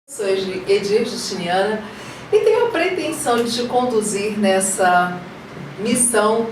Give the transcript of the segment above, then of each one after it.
Sou Edir Justiniana e tenho a pretensão de te conduzir nessa missão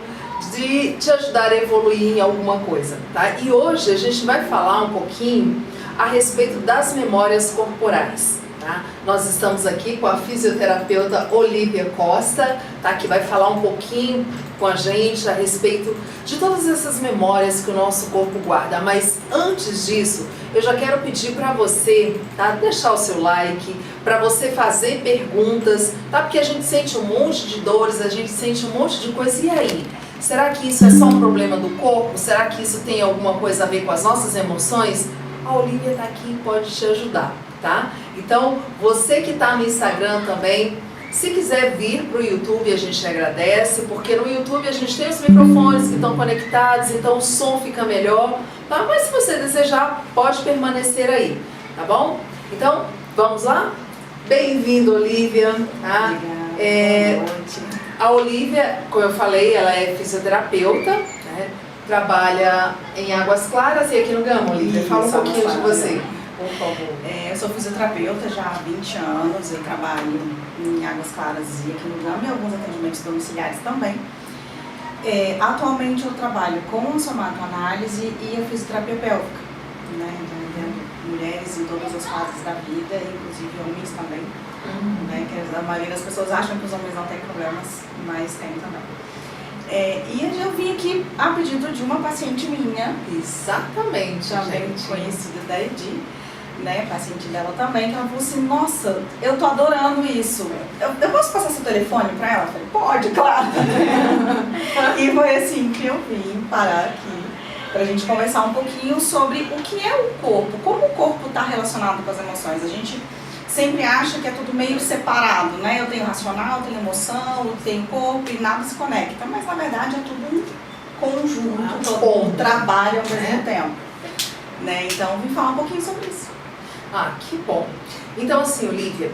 de te ajudar a evoluir em alguma coisa, tá? E hoje a gente vai falar um pouquinho a respeito das memórias corporais, tá? Nós estamos aqui com a fisioterapeuta Olívia Costa, tá? Que vai falar um pouquinho com a gente a respeito de todas essas memórias que o nosso corpo guarda. Mas antes disso, eu já quero pedir para você, tá? Deixar o seu like, para você fazer perguntas, tá? Porque a gente sente um monte de dores, a gente sente um monte de coisa. E aí? Será que isso é só um problema do corpo? Será que isso tem alguma coisa a ver com as nossas emoções? A Olívia está aqui e pode te ajudar, tá? Então, você que está no Instagram também, se quiser vir para o YouTube, a gente agradece, porque no YouTube a gente tem os microfones que estão conectados, então o som fica melhor, tá? Mas se você desejar, pode permanecer aí, tá bom? Então, vamos lá? Bem-vindo, Olívia, tá? Obrigada, boa noite. A Olívia, como eu falei, ela é fisioterapeuta, né? Trabalha em Águas Claras e aqui no Gama, Olívia. Fala um pouquinho de você, por favor. Eu sou fisioterapeuta já há 20 anos, eu trabalho em Águas Claras e aqui no Gama e alguns atendimentos domiciliares também. Atualmente eu trabalho com somatoanálise e a fisioterapia pélvica, né? Então, eu mulheres em todas as fases da vida, inclusive homens também. Né, que a maioria das pessoas acham que os homens não têm problemas, mas tem também. E eu vim aqui a pedido de uma paciente minha, Exatamente, também gente. conhecida da Edi, né, paciente dela também, que ela falou assim: nossa, eu tô adorando isso. Eu posso passar seu telefone pra ela? Eu falei: pode, claro. E foi assim que eu vim parar aqui pra gente conversar um pouquinho sobre o que é o corpo, como o corpo está relacionado com as emoções. A gente sempre acha que é tudo meio separado, né? Eu tenho racional, eu tenho emoção, eu tenho corpo e nada se conecta. Mas na verdade é tudo um conjunto, todo um trabalho ao mesmo tempo. Né? Então vim falar um pouquinho sobre isso. Ah, que bom. Então assim, Olívia,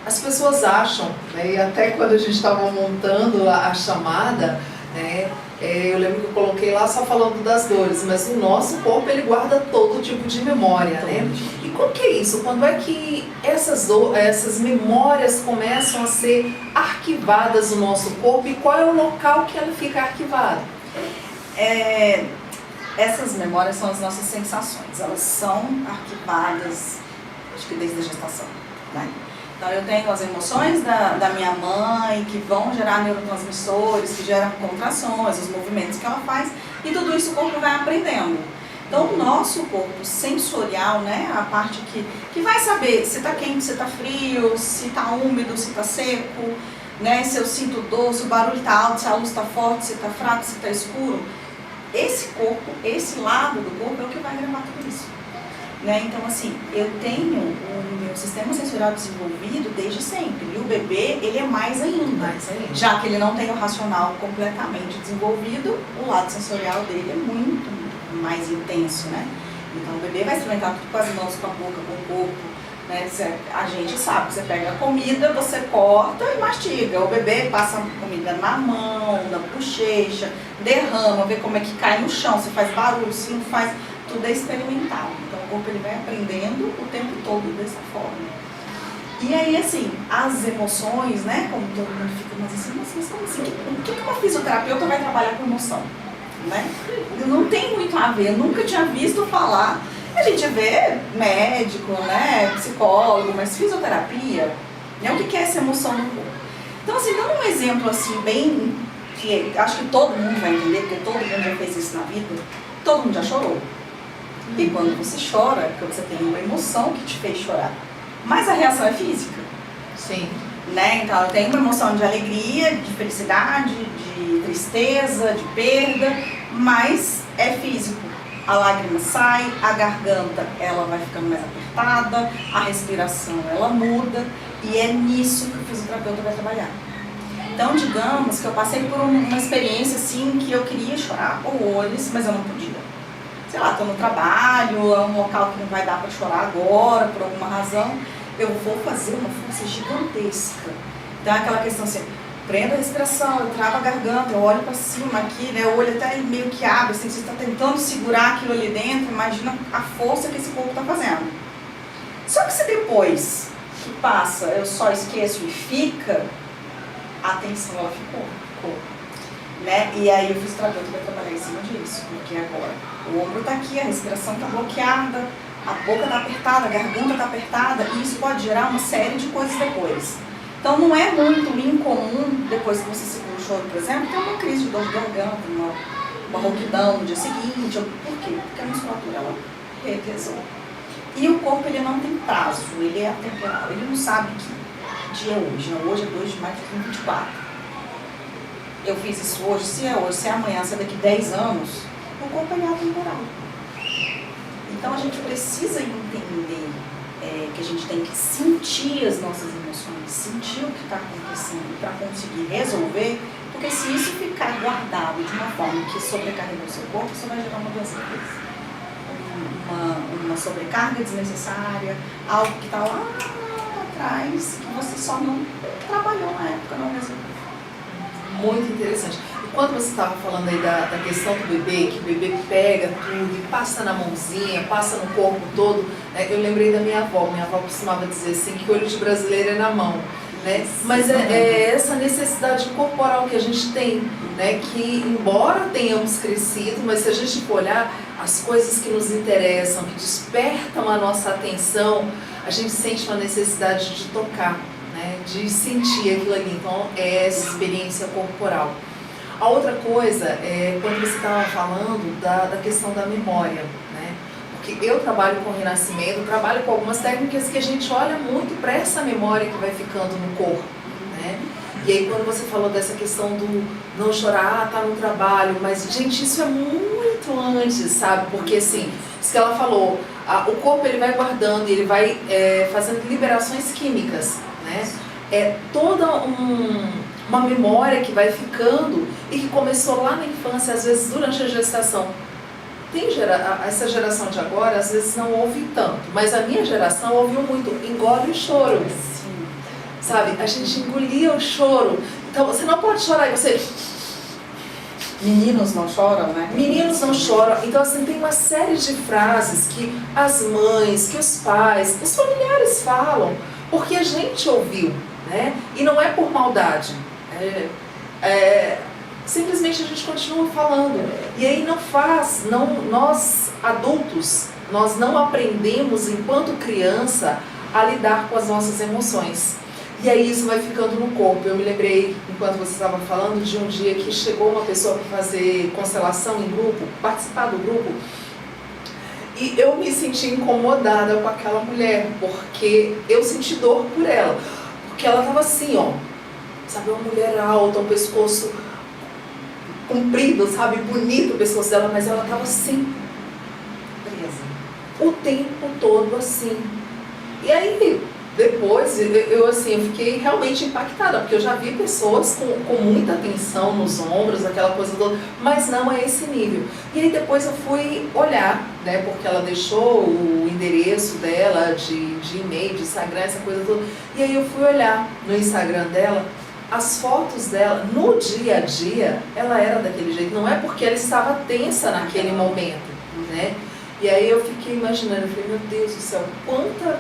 as pessoas acham, né, e até quando a gente estava montando a chamada, né, eu lembro que eu coloquei lá só falando das dores, mas o nosso corpo ele guarda todo tipo de memória, né? E como que é isso? Quando é que essas memórias começam a ser arquivadas no nosso corpo e qual é o local que ela fica arquivada? Essas memórias são as nossas sensações, elas são arquivadas, acho que desde a gestação, né? Então eu tenho as emoções da minha mãe que vão gerar neurotransmissores, que geram contrações, os movimentos que ela faz, e tudo isso o corpo vai aprendendo. Então o nosso corpo sensorial, né, a parte que vai saber se está quente, se está frio, se está úmido, se está seco, né, se eu sinto dor, se o barulho está alto, se a luz está forte, se está fraco, se está escuro. Esse corpo, esse lado do corpo é o que vai gravar tudo isso. Né? Então, assim, eu tenho o meu sistema sensorial desenvolvido desde sempre. E o bebê, ele é mais ainda. Já que ele não tem o racional completamente desenvolvido, o lado sensorial dele é muito mais intenso, né? Então, o bebê vai experimentar tudo com as mãos, com a boca, com o corpo. Né? A gente sabe, você pega a comida, você corta e mastiga. O bebê passa a comida na mão, na bochecha, derrama, vê como é que cai no chão, se faz barulho, se não faz... Tudo é experimental, então o corpo ele vai aprendendo o tempo todo dessa forma. E aí, assim, as emoções, né, como todo mundo fica, mas assim, o que uma fisioterapeuta vai trabalhar com emoção? Né? Não tem muito a ver, eu nunca tinha visto falar. A gente vê médico, né, psicólogo, mas fisioterapia, né, o que é essa emoção no corpo? Então, assim, dando um exemplo assim, bem, que acho que todo mundo vai entender, porque todo mundo já fez isso na vida, todo mundo já chorou. E quando você chora, porque você tem uma emoção que te fez chorar. Mas a reação é física. Sim. Né? Então eu tenho uma emoção de alegria, de felicidade, de tristeza, de perda, mas é físico. A lágrima sai, a garganta ela vai ficando mais apertada, a respiração ela muda, e é nisso que o fisioterapeuta vai trabalhar. Então digamos que eu passei por uma experiência assim que eu queria chorar horrores, mas eu não podia. Sei lá, estou no trabalho, é um local que não vai dar para chorar agora, por alguma razão, eu vou fazer uma força gigantesca. Então é aquela questão assim, prendo a respiração, eu travo a garganta, eu olho para cima aqui, né, o olho até meio que abre, assim, você está tentando segurar aquilo ali dentro, imagina a força que esse corpo está fazendo. Só que se depois que passa, eu só esqueço e fica, a atenção ela ficou. Né? E aí eu fiz terapeuta para trabalhar em cima disso, porque agora o ombro está aqui, a respiração está bloqueada, a boca está apertada, a garganta está apertada, e isso pode gerar uma série de coisas depois. Então não é muito incomum, depois que você segura o choro, por exemplo, ter uma crise de dor de garganta, uma rouquidão no dia seguinte. Por quê? Porque a musculatura ela represou. E o corpo ele não tem prazo, ele é atemporal, ele não sabe que dia é hoje. Hoje é 2 de maio de 2024. Eu fiz isso hoje, se é hoje, se é amanhã, se é daqui 10 anos, o corpo é atemporal. Então a gente precisa entender que a gente tem que sentir as nossas emoções, sentir o que está acontecendo para conseguir resolver, porque se isso ficar guardado de uma forma que sobrecarregou o seu corpo, isso vai gerar uma doença depois. Uma sobrecarga desnecessária, algo que está lá atrás, que você só não trabalhou na época, não resolveu. Muito interessante. E quando você estava falando aí da questão do bebê, que o bebê pega tudo e passa na mãozinha, passa no corpo todo, né? Eu lembrei da minha avó. Minha avó costumava dizer assim, que o olho de brasileiro é na mão. Né? Mas é essa necessidade corporal que a gente tem, né? Que embora tenhamos crescido, mas se a gente for olhar as coisas que nos interessam, que despertam a nossa atenção, a gente sente uma necessidade de tocar, né? De sentir aquilo ali. Então é essa experiência corporal. A outra coisa é quando você estava falando da questão da memória, né? Porque eu trabalho com renascimento, trabalho com algumas técnicas que a gente olha muito para essa memória que vai ficando no corpo, né? E aí quando você falou dessa questão do não chorar, tá no trabalho, mas gente, isso é muito antes, sabe? Porque assim, isso que ela falou, o corpo ele vai guardando, ele vai fazendo liberações químicas, né? É toda uma memória que vai ficando e que começou lá na infância, às vezes durante a gestação. Essa geração de agora, às vezes não ouve tanto, mas a minha geração ouviu muito, engole o choro. Sim. Sabe? A gente engolia o choro. Então você não pode chorar e você... Meninos não choram, né? Meninos não choram. Então assim, tem uma série de frases que as mães, que os pais, os familiares falam, porque a gente ouviu, né? E não é por maldade. Simplesmente a gente continua falando. E aí nós adultos, nós não aprendemos enquanto criança a lidar com as nossas emoções. E aí isso vai ficando no corpo. Eu me lembrei, enquanto você estava falando, de um dia que chegou uma pessoa para fazer constelação em grupo, participar do grupo, e eu me senti incomodada com aquela mulher, porque eu senti dor por ela. Porque ela estava assim, ó, sabe, uma mulher alta, um pescoço comprido, sabe, bonito o pescoço dela, mas ela estava assim, presa, o tempo todo assim. E aí, depois, eu fiquei realmente impactada, porque eu já vi pessoas com muita tensão nos ombros, aquela coisa toda, mas não a esse nível. E aí depois eu fui olhar, né, porque ela deixou o endereço dela de e-mail, de Instagram, essa coisa toda, e aí eu fui olhar no Instagram dela, as fotos dela, no dia a dia, ela era daquele jeito. Não é porque ela estava tensa naquele momento, né? E aí eu fiquei imaginando, eu falei, meu Deus do céu, quanta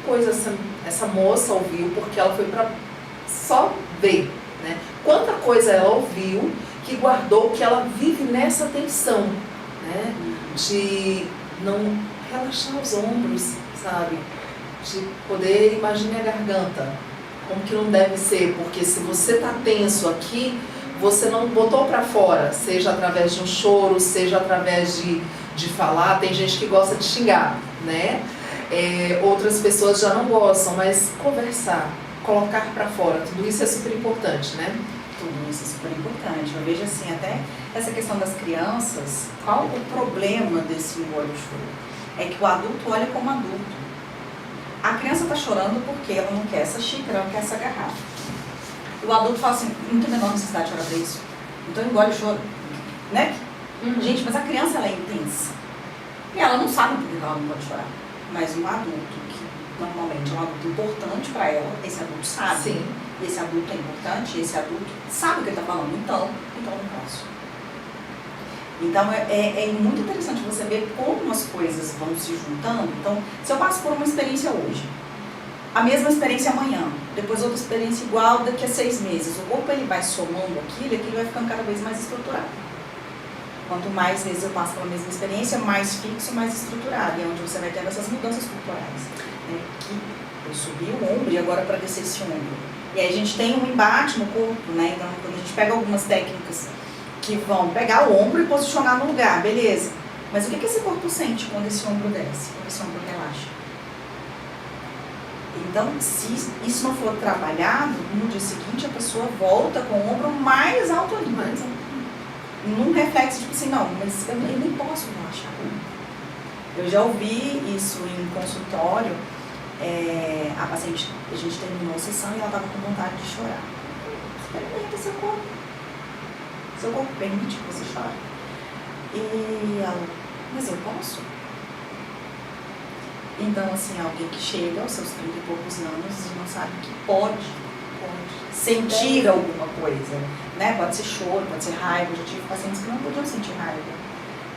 coisa essa moça ouviu, porque ela foi para só ver, né? Quanta coisa ela ouviu, que guardou, que ela vive nessa tensão, né? De não relaxar os ombros, sabe? De poder imaginar a garganta. Como que não deve ser, porque se você está tenso aqui, você não botou para fora, seja através de um choro, seja através de falar. Tem gente que gosta de xingar, né? Outras pessoas já não gostam, mas conversar, colocar para fora, tudo isso é super importante, né? Tudo isso é super importante. Eu vejo assim, até essa questão das crianças, qual o problema desse engole choro? É que o adulto olha como adulto. A criança está chorando porque ela não quer essa xícara, ela não quer essa garrafa. O adulto fala assim, não tem a menor necessidade de chorar para isso. Então engole o choro, né? Gente, mas a criança ela é intensa. E ela não sabe por que ela não pode chorar. Mas um adulto, que normalmente é um adulto importante para ela, esse adulto sabe. Sim. Esse adulto é importante, esse adulto sabe o que ele está falando. Então eu não posso. Então, é muito interessante você ver como as coisas vão se juntando. Então, se eu passo por uma experiência hoje, a mesma experiência amanhã, depois outra experiência igual daqui a 6 meses, o corpo ele vai somando aquilo vai ficando cada vez mais estruturado. Quanto mais vezes eu passo pela mesma experiência, mais fixo, mais estruturado. E é onde você vai tendo essas mudanças corporais. Né? Que eu subi o ombro e agora para descer esse ombro. E aí a gente tem um embate no corpo, né? Então, quando a gente pega algumas técnicas que vão pegar o ombro e posicionar no lugar, beleza. Mas o que esse corpo sente quando esse ombro desce, quando esse ombro relaxa? Então, se isso não for trabalhado, no dia seguinte a pessoa volta com o ombro mais alto ainda. Num reflexo, tipo assim, não, mas eu nem posso relaxar. Eu já ouvi isso em consultório, a paciente, a gente terminou a sessão e ela estava com vontade de chorar. Experimenta seu corpo. Seu corpo permite que você chore. E ela, mas eu posso? Então, assim, alguém que chega aos seus 30 e poucos anos e não sabe que pode sentir alguma coisa, né? Pode ser choro, pode ser raiva. Eu já tive pacientes que não podiam sentir raiva,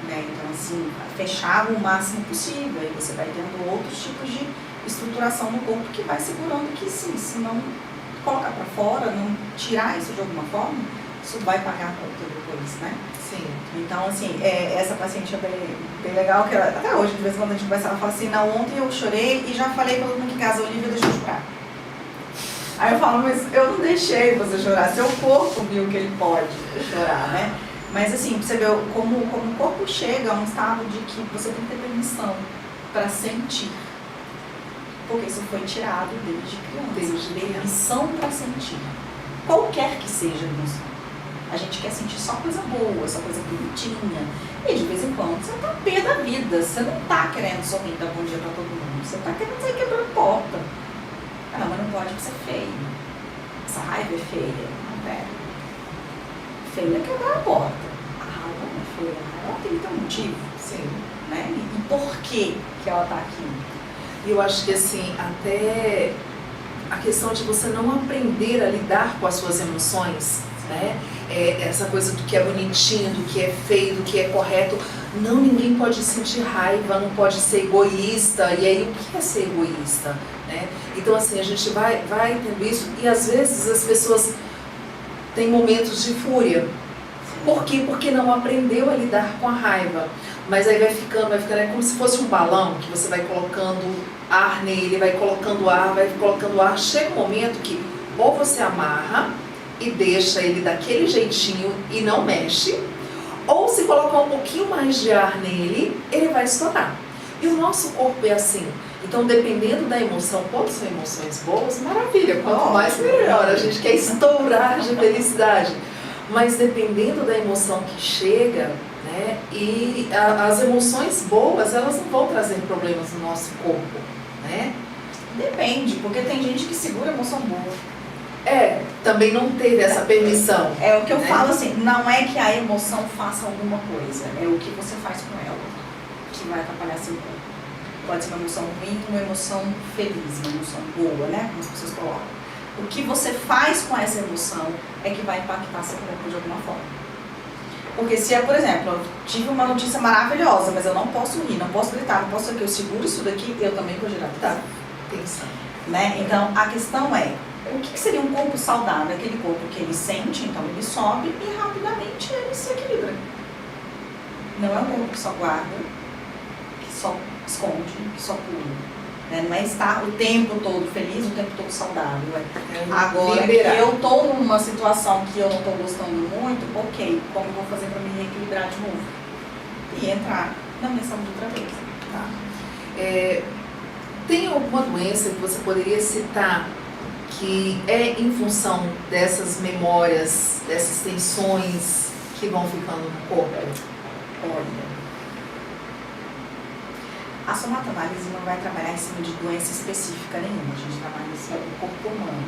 né? Então, assim, fechava o máximo possível. E você vai tendo outros tipos de estruturação no corpo que vai segurando que, sim, se não colocar para fora, não tirar isso de alguma forma, isso vai pagar a conta depois, né? Sim. Então, assim, essa paciente é bem legal, que ela, até hoje, de vez em quando a gente conversa, ela fala assim, não, ontem eu chorei e já falei pra todo mundo que em casa, Olivia deixou eu chorar. Aí eu falo, mas eu não deixei você chorar, seu corpo viu que ele pode chorar, né? Mas assim, você vê como o corpo chega a um estado de que você tem que ter permissão para sentir. Porque isso foi tirado desde criança. Permissão para sentir. Qualquer que seja a emoção. A gente quer sentir só coisa boa, só coisa bonitinha. E de vez em quando você tá pé da vida. Você não tá querendo sorrir, dar bom dia pra todo mundo. Você tá querendo sair quebrando porta. Ah, não, mas não pode porque você é feio. Essa raiva é feia. Não, pera. Feia é quebrar a porta. A raiva não é feia. Ela tem que ter um motivo. Sim. Né? E por que ela tá aqui? E eu acho que assim, até a questão de você não aprender a lidar com as suas emoções, né? Essa coisa do que é bonitinho, do que é feio, do que é correto. Não, ninguém pode sentir raiva, não pode ser egoísta. E aí, o que é ser egoísta? Né? Então, assim, a gente vai tendo isso e às vezes as pessoas têm momentos de fúria. Por quê? Porque não aprendeu a lidar com a raiva. Mas aí vai ficando, é como se fosse um balão que você vai colocando ar nele, vai colocando ar. Chega um momento que ou você amarra e deixa ele daquele jeitinho e não mexe, ou se colocar um pouquinho mais de ar nele, ele vai estourar. E o nosso corpo é assim. Então, dependendo da emoção, quando são emoções boas, maravilha, quanto mais melhor, a gente quer estourar de felicidade. Mas dependendo da emoção que chega, né, e as emoções boas, elas não vão trazer problemas no nosso corpo, né? Depende, porque tem gente que segura a emoção boa. Também não teve essa permissão. É o que eu né? falo assim, não é que a emoção faça alguma coisa, é o que você faz com ela que vai atrapalhar seu corpo. Pode ser uma emoção ruim, uma emoção feliz, uma emoção boa, né? Como as pessoas colocam. O que você faz com essa emoção é que vai impactar seu corpo de alguma forma. Porque se por exemplo, eu tive uma notícia maravilhosa, mas eu não posso rir, não posso gritar, não posso aqui, eu seguro isso daqui, eu também vou gerar tensão. Né? Então, a questão é, o que seria um corpo saudável? Aquele corpo que ele sente, então ele sobe e rapidamente ele se equilibra. Não é um corpo que só guarda, que só esconde, que só pula. Né? Não é estar o tempo todo feliz, o tempo todo saudável. Agora que eu estou numa situação que eu não estou gostando muito, ok, como eu vou fazer para me reequilibrar de novo? E entrar na minha saúde outra vez. Tá? Tem alguma doença que você poderia citar que é em função dessas memórias, dessas tensões que vão ficando no corpo? Olha, a somatoanálise não vai trabalhar em cima de doença específica nenhuma, a gente trabalha em cima do corpo humano.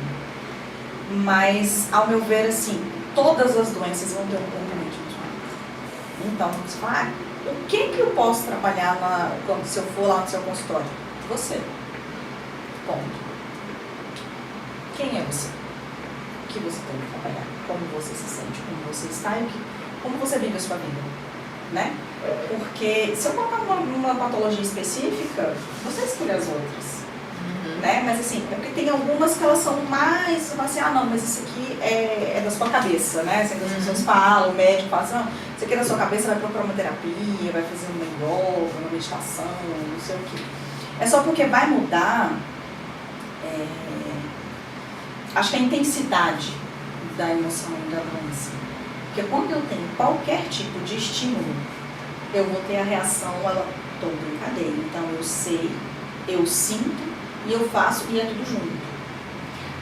Mas, ao meu ver, assim, todas as doenças vão ter um componente emocional. Então, você fala, o que eu posso trabalhar se eu for lá no seu consultório? Você. Ponto. Quem é você? O que você tem que trabalhar? Como você se sente? Como você está? E como você vive a sua vida? né? Porque se eu colocar uma patologia específica, você escolhe as outras. Né? Mas assim, é porque tem algumas que elas são mais, você fala assim, ah não, mas isso aqui é da sua cabeça, né? Assim, as pessoas falam, o médico fala assim, isso aqui é da sua cabeça, vai procurar uma terapia, vai fazer uma yoga, uma meditação, não sei o quê. É só porque vai mudar, acho que a intensidade da emoção e da doença. Porque quando eu tenho qualquer tipo de estímulo, eu vou ter a reação, ela toda em cadeia. Então eu sei, eu sinto, e eu faço e é tudo junto.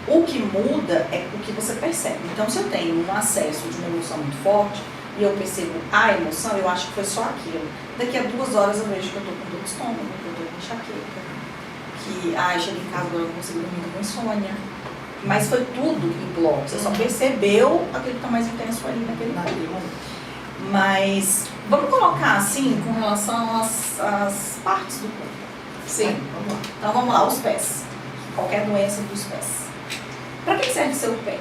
O que muda é o que você percebe. Então, se eu tenho um acesso de uma emoção muito forte e eu percebo a emoção, eu acho que foi só aquilo. Daqui a 2 horas eu vejo que eu estou com dor de estômago, que eu estou com enxaqueca, que cheguei em casa agora eu não consigo dormir com insônia. Mas foi tudo em bloco. Você só percebeu aquilo que está mais intenso ali naquele momento. Mas vamos colocar assim com relação às partes do corpo. Sim, vamos lá. Então vamos lá, os pés. Qualquer doença dos pés. Para que serve o seu pé?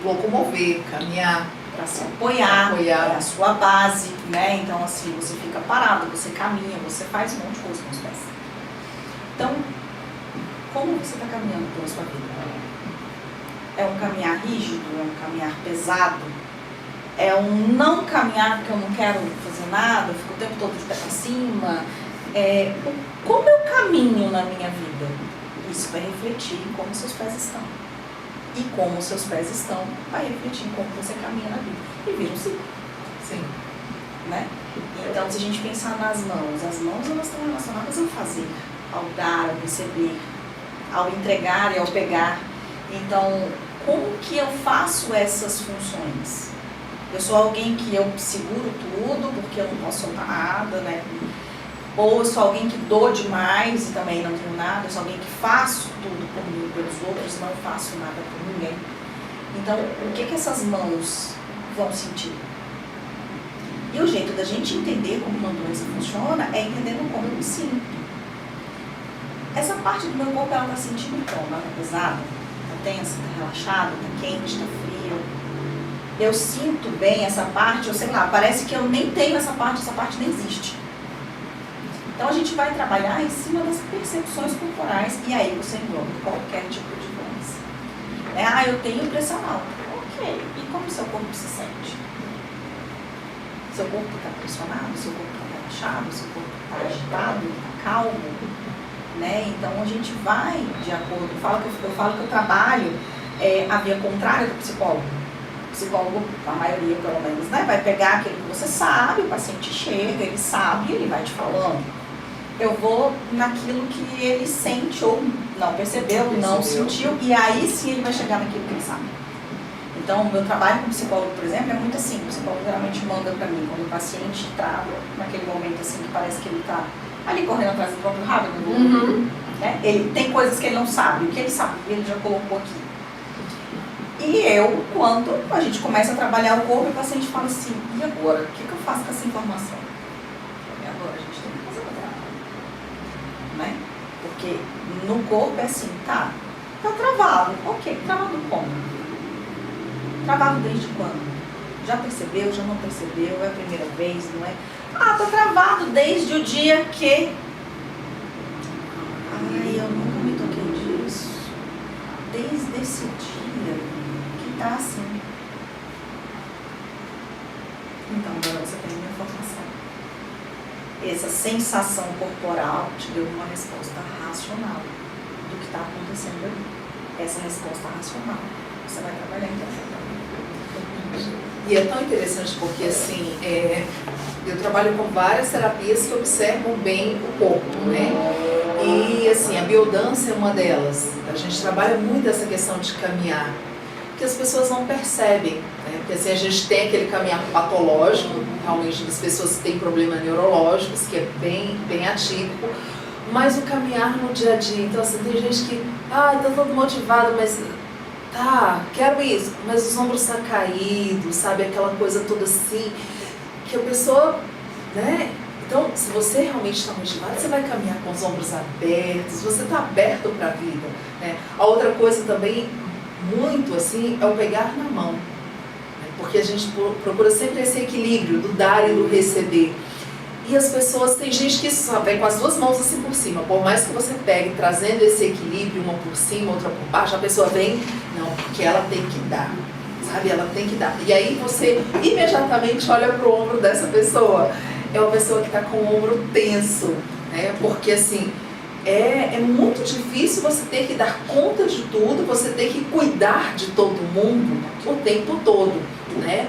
Locomover, caminhar. Para se apoiar, é a sua base, né? Então assim, você fica parado, você caminha, você faz um monte de coisa com os pés. Então, como você está caminhando pela sua vida? É um caminhar rígido? É um caminhar pesado? É um não caminhar porque eu não quero fazer nada, eu fico o tempo todo de pé para cima? Como eu caminho na minha vida? Isso vai refletir em como seus pés estão. E como seus pés estão, vai refletir em como você caminha na vida. E vira um ciclo. Sim. Né? Então, se a gente pensar nas mãos, as mãos elas estão relacionadas ao fazer, ao dar, ao receber, ao entregar e ao pegar. Então, como que eu faço essas funções? Eu sou alguém que eu seguro tudo porque eu não posso soltar nada, né? Ou eu sou alguém que dou demais e também não tenho nada. Eu sou alguém que faço tudo por mim, pelos outros, não faço nada por ninguém. Então, o que essas mãos vão sentir? E o jeito da gente entender como uma doença funciona é entendendo como eu me sinto. Essa parte do meu corpo, ela está sentindo como? Ela está pesada? Está tensa? Está relaxada? Está quente? Está frio? Eu sinto bem essa parte, ou sei lá, parece que eu nem tenho essa parte nem existe. Então a gente vai trabalhar em cima das percepções corporais e aí você engloba qualquer tipo de doença. Eu tenho pressão alta. Ok. E como o seu corpo se sente? Seu corpo está pressionado? Seu corpo está relaxado? Seu corpo está agitado? Está calmo? Né? Então a gente vai de acordo. Eu falo que eu trabalho a via contrária do psicólogo. O psicólogo, a maioria pelo menos, né, vai pegar aquilo que você sabe, o paciente chega, ele sabe, ele vai te falando. Eu vou naquilo que ele sente ou não percebeu, não sentiu, e aí sim ele vai chegar naquilo que ele sabe. Então, o meu trabalho com psicólogo, por exemplo, é muito assim. O psicólogo geralmente manda para mim, quando o paciente trava naquele momento assim, que parece que ele está ali correndo atrás do próprio rabo, né? Ele tem coisas que ele não sabe, o que ele sabe, ele já colocou aqui. E quando a gente começa a trabalhar o corpo, o paciente fala assim, e agora? O que eu faço com essa informação? E agora a gente tem que fazer outra coisa, né? Porque no corpo é assim, tá travado, ok, travado como? Travado desde quando? Já percebeu, já não percebeu, é a primeira vez, não é? Tá travado desde o dia que... eu nunca me toquei disso. Desde esse dia que tá assim. Então, agora você tem uma informação. Essa sensação corporal te deu uma resposta racional do que está acontecendo ali. Essa resposta racional, você vai trabalhar então. E é tão interessante porque, assim, eu trabalho com várias terapias que observam bem o corpo, né? E, assim, a biodança é uma delas. A gente trabalha muito essa questão de caminhar, que as pessoas não percebem, né? Porque, assim, a gente tem aquele caminhar patológico, realmente, das pessoas que têm problemas neurológicos, que é bem atípico, mas o caminhar no dia a dia. Então, assim, tem gente que, tá todo motivado, mas... quero isso, mas os ombros estão caídos, sabe? Aquela coisa toda assim, que a pessoa, né? Então, se você realmente está motivado, você vai caminhar com os ombros abertos, você está aberto para a vida, né? A outra coisa também, muito assim, é o pegar na mão. Né? porque a gente procura sempre esse equilíbrio do dar e do receber. E as pessoas, tem gente que só vem com as duas mãos assim por cima, por mais que você pegue trazendo esse equilíbrio, uma por cima, outra por baixo, a pessoa vem, não, porque ela tem que dar, sabe, ela tem que dar. E aí você imediatamente olha pro ombro dessa pessoa, é uma pessoa que está com o ombro tenso, né, porque assim, é muito difícil você ter que dar conta de tudo, você ter que cuidar de todo mundo o tempo todo, né.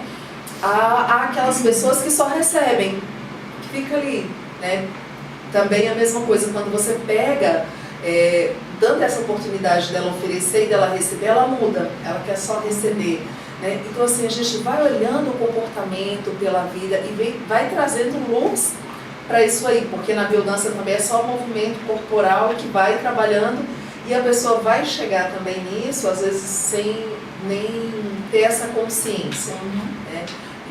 Há aquelas pessoas que só recebem, fica ali, né? Também a mesma coisa, quando você pega, dando essa oportunidade dela oferecer e dela receber, ela muda, ela quer só receber, né? Então assim, a gente vai olhando o comportamento pela vida e vai trazendo luz para isso aí, porque na biodança também é só movimento corporal que vai trabalhando e a pessoa vai chegar também nisso, às vezes sem nem ter essa consciência, né?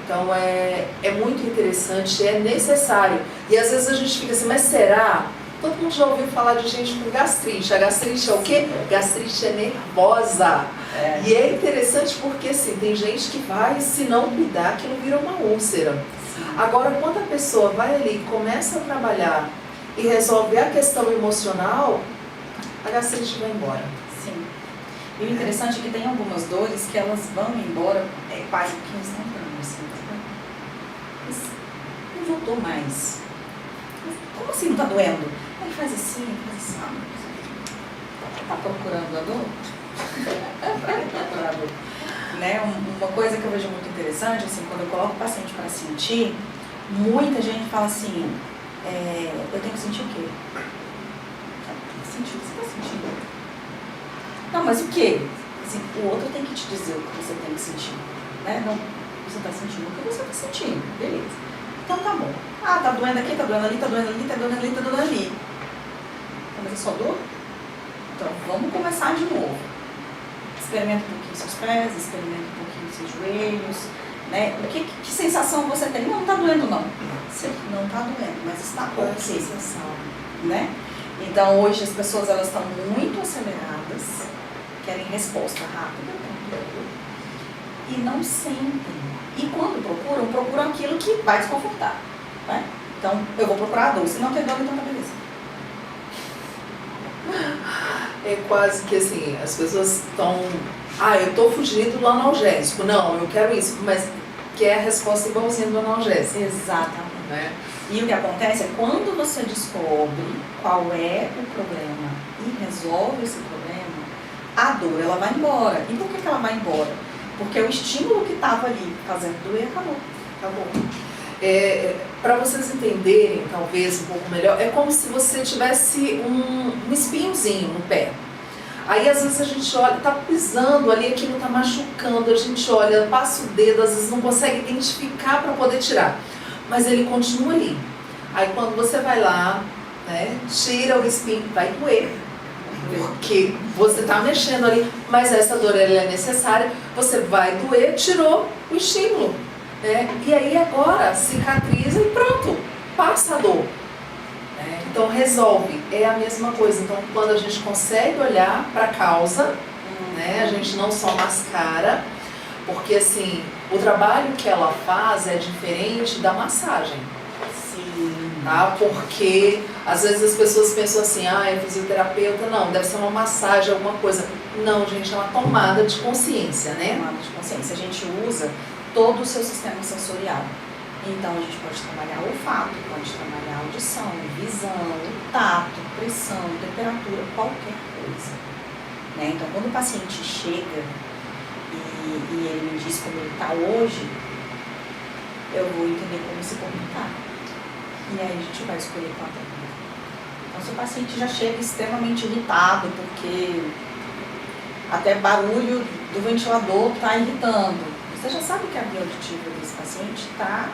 Então é muito interessante, é necessário. E às vezes a gente fica assim, mas será? Todo mundo já ouviu falar de gente com gastrite. A gastrite é o quê? Gastrite é nervosa. E é interessante porque assim, tem gente que vai, se não cuidar, aquilo vira uma úlcera. Agora, quando a pessoa vai ali, começa a trabalhar e resolve a questão emocional, a gastrite vai embora. Sim. E o interessante é que tem algumas dores que elas vão embora quase 15 anos. Não voltou mais. Como assim não tá doendo? Ele faz assim, faz assim. Tá procurando a dor? Procurando. Né? Uma coisa que eu vejo muito interessante, assim, quando eu coloco o paciente para sentir, muita gente fala assim, eu tenho que sentir o quê? Sentir o que você está sentindo. Não, mas o quê? Assim, o outro tem que te dizer o que você tem que sentir. Né? Não, você está sentindo o que você está sentindo. Beleza. Então tá bom. Ah, tá doendo aqui, tá doendo ali, tá doendo ali, tá doendo ali, tá doendo ali. Mas é só dor? Então vamos começar de novo. Experimenta um pouquinho seus pés, experimenta um pouquinho seus joelhos, né? Que sensação você tem? Não tá doendo não. Você não tá doendo, mas está Qual é a ok. sensação? Né? Então hoje as pessoas elas estão muito aceleradas, querem resposta rápida e não sentem. E quando procuram aquilo que vai desconfortar, né? Então, eu vou procurar a dor. Se não tem dor, então tá beleza. É quase que assim, as pessoas estão... eu tô fugindo do analgésico. Não, eu quero isso, mas quer a resposta igualzinha do analgésico. Exatamente. Né? E o que acontece é quando você descobre qual é o problema e resolve esse problema, a dor ela vai embora. E por que ela vai embora? Porque o estímulo que estava ali fazendo doer acabou. Para vocês entenderem, talvez, um pouco melhor, é como se você tivesse um espinhozinho no pé. Aí, às vezes, a gente olha, tá pisando ali, aquilo tá machucando, a gente olha, passa o dedo, às vezes não consegue identificar para poder tirar. Mas ele continua ali. Aí, quando você vai lá, né, tira o espinho, vai doer. Porque você está mexendo ali, mas essa dor ela é necessária, você vai doer, tirou o estímulo, né? E aí agora cicatriza e pronto, passa a dor, né? Então resolve, é a mesma coisa. Então quando a gente consegue olhar para a causa, né, a gente não só mascara, porque assim, o trabalho que ela faz é diferente da massagem. Tá? Porque às vezes as pessoas pensam assim, é fisioterapeuta, não, deve ser uma massagem, alguma coisa. Não, gente, é uma tomada de consciência, né? Tomada de consciência. A gente usa todo o seu sistema sensorial. Então a gente pode trabalhar olfato, pode trabalhar audição, visão, tato, pressão, temperatura, qualquer coisa. Né? Então quando o paciente chega e ele me diz como ele está hoje, eu vou entender como esse corpo está. E aí a gente vai escolher qual técnica. Então, se o paciente já chega extremamente irritado, porque até barulho do ventilador está irritando, você já sabe que a via auditiva desse paciente está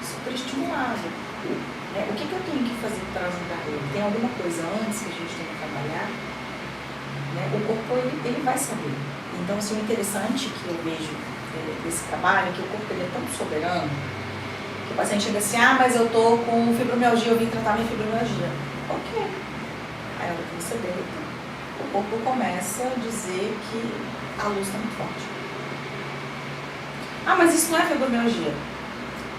superestimulada. O que eu tenho que fazer para ajudar ele? Tem alguma coisa antes que a gente tem que trabalhar? O corpo ele vai saber. Então, assim, o interessante que eu vejo desse trabalho é que o corpo ele é tão soberano. O paciente chega assim, mas eu tô com fibromialgia, eu vim tratar minha fibromialgia. Ok. Aí a hora que você deita, o corpo começa a dizer que a luz está muito forte. Ah, mas isso não é fibromialgia.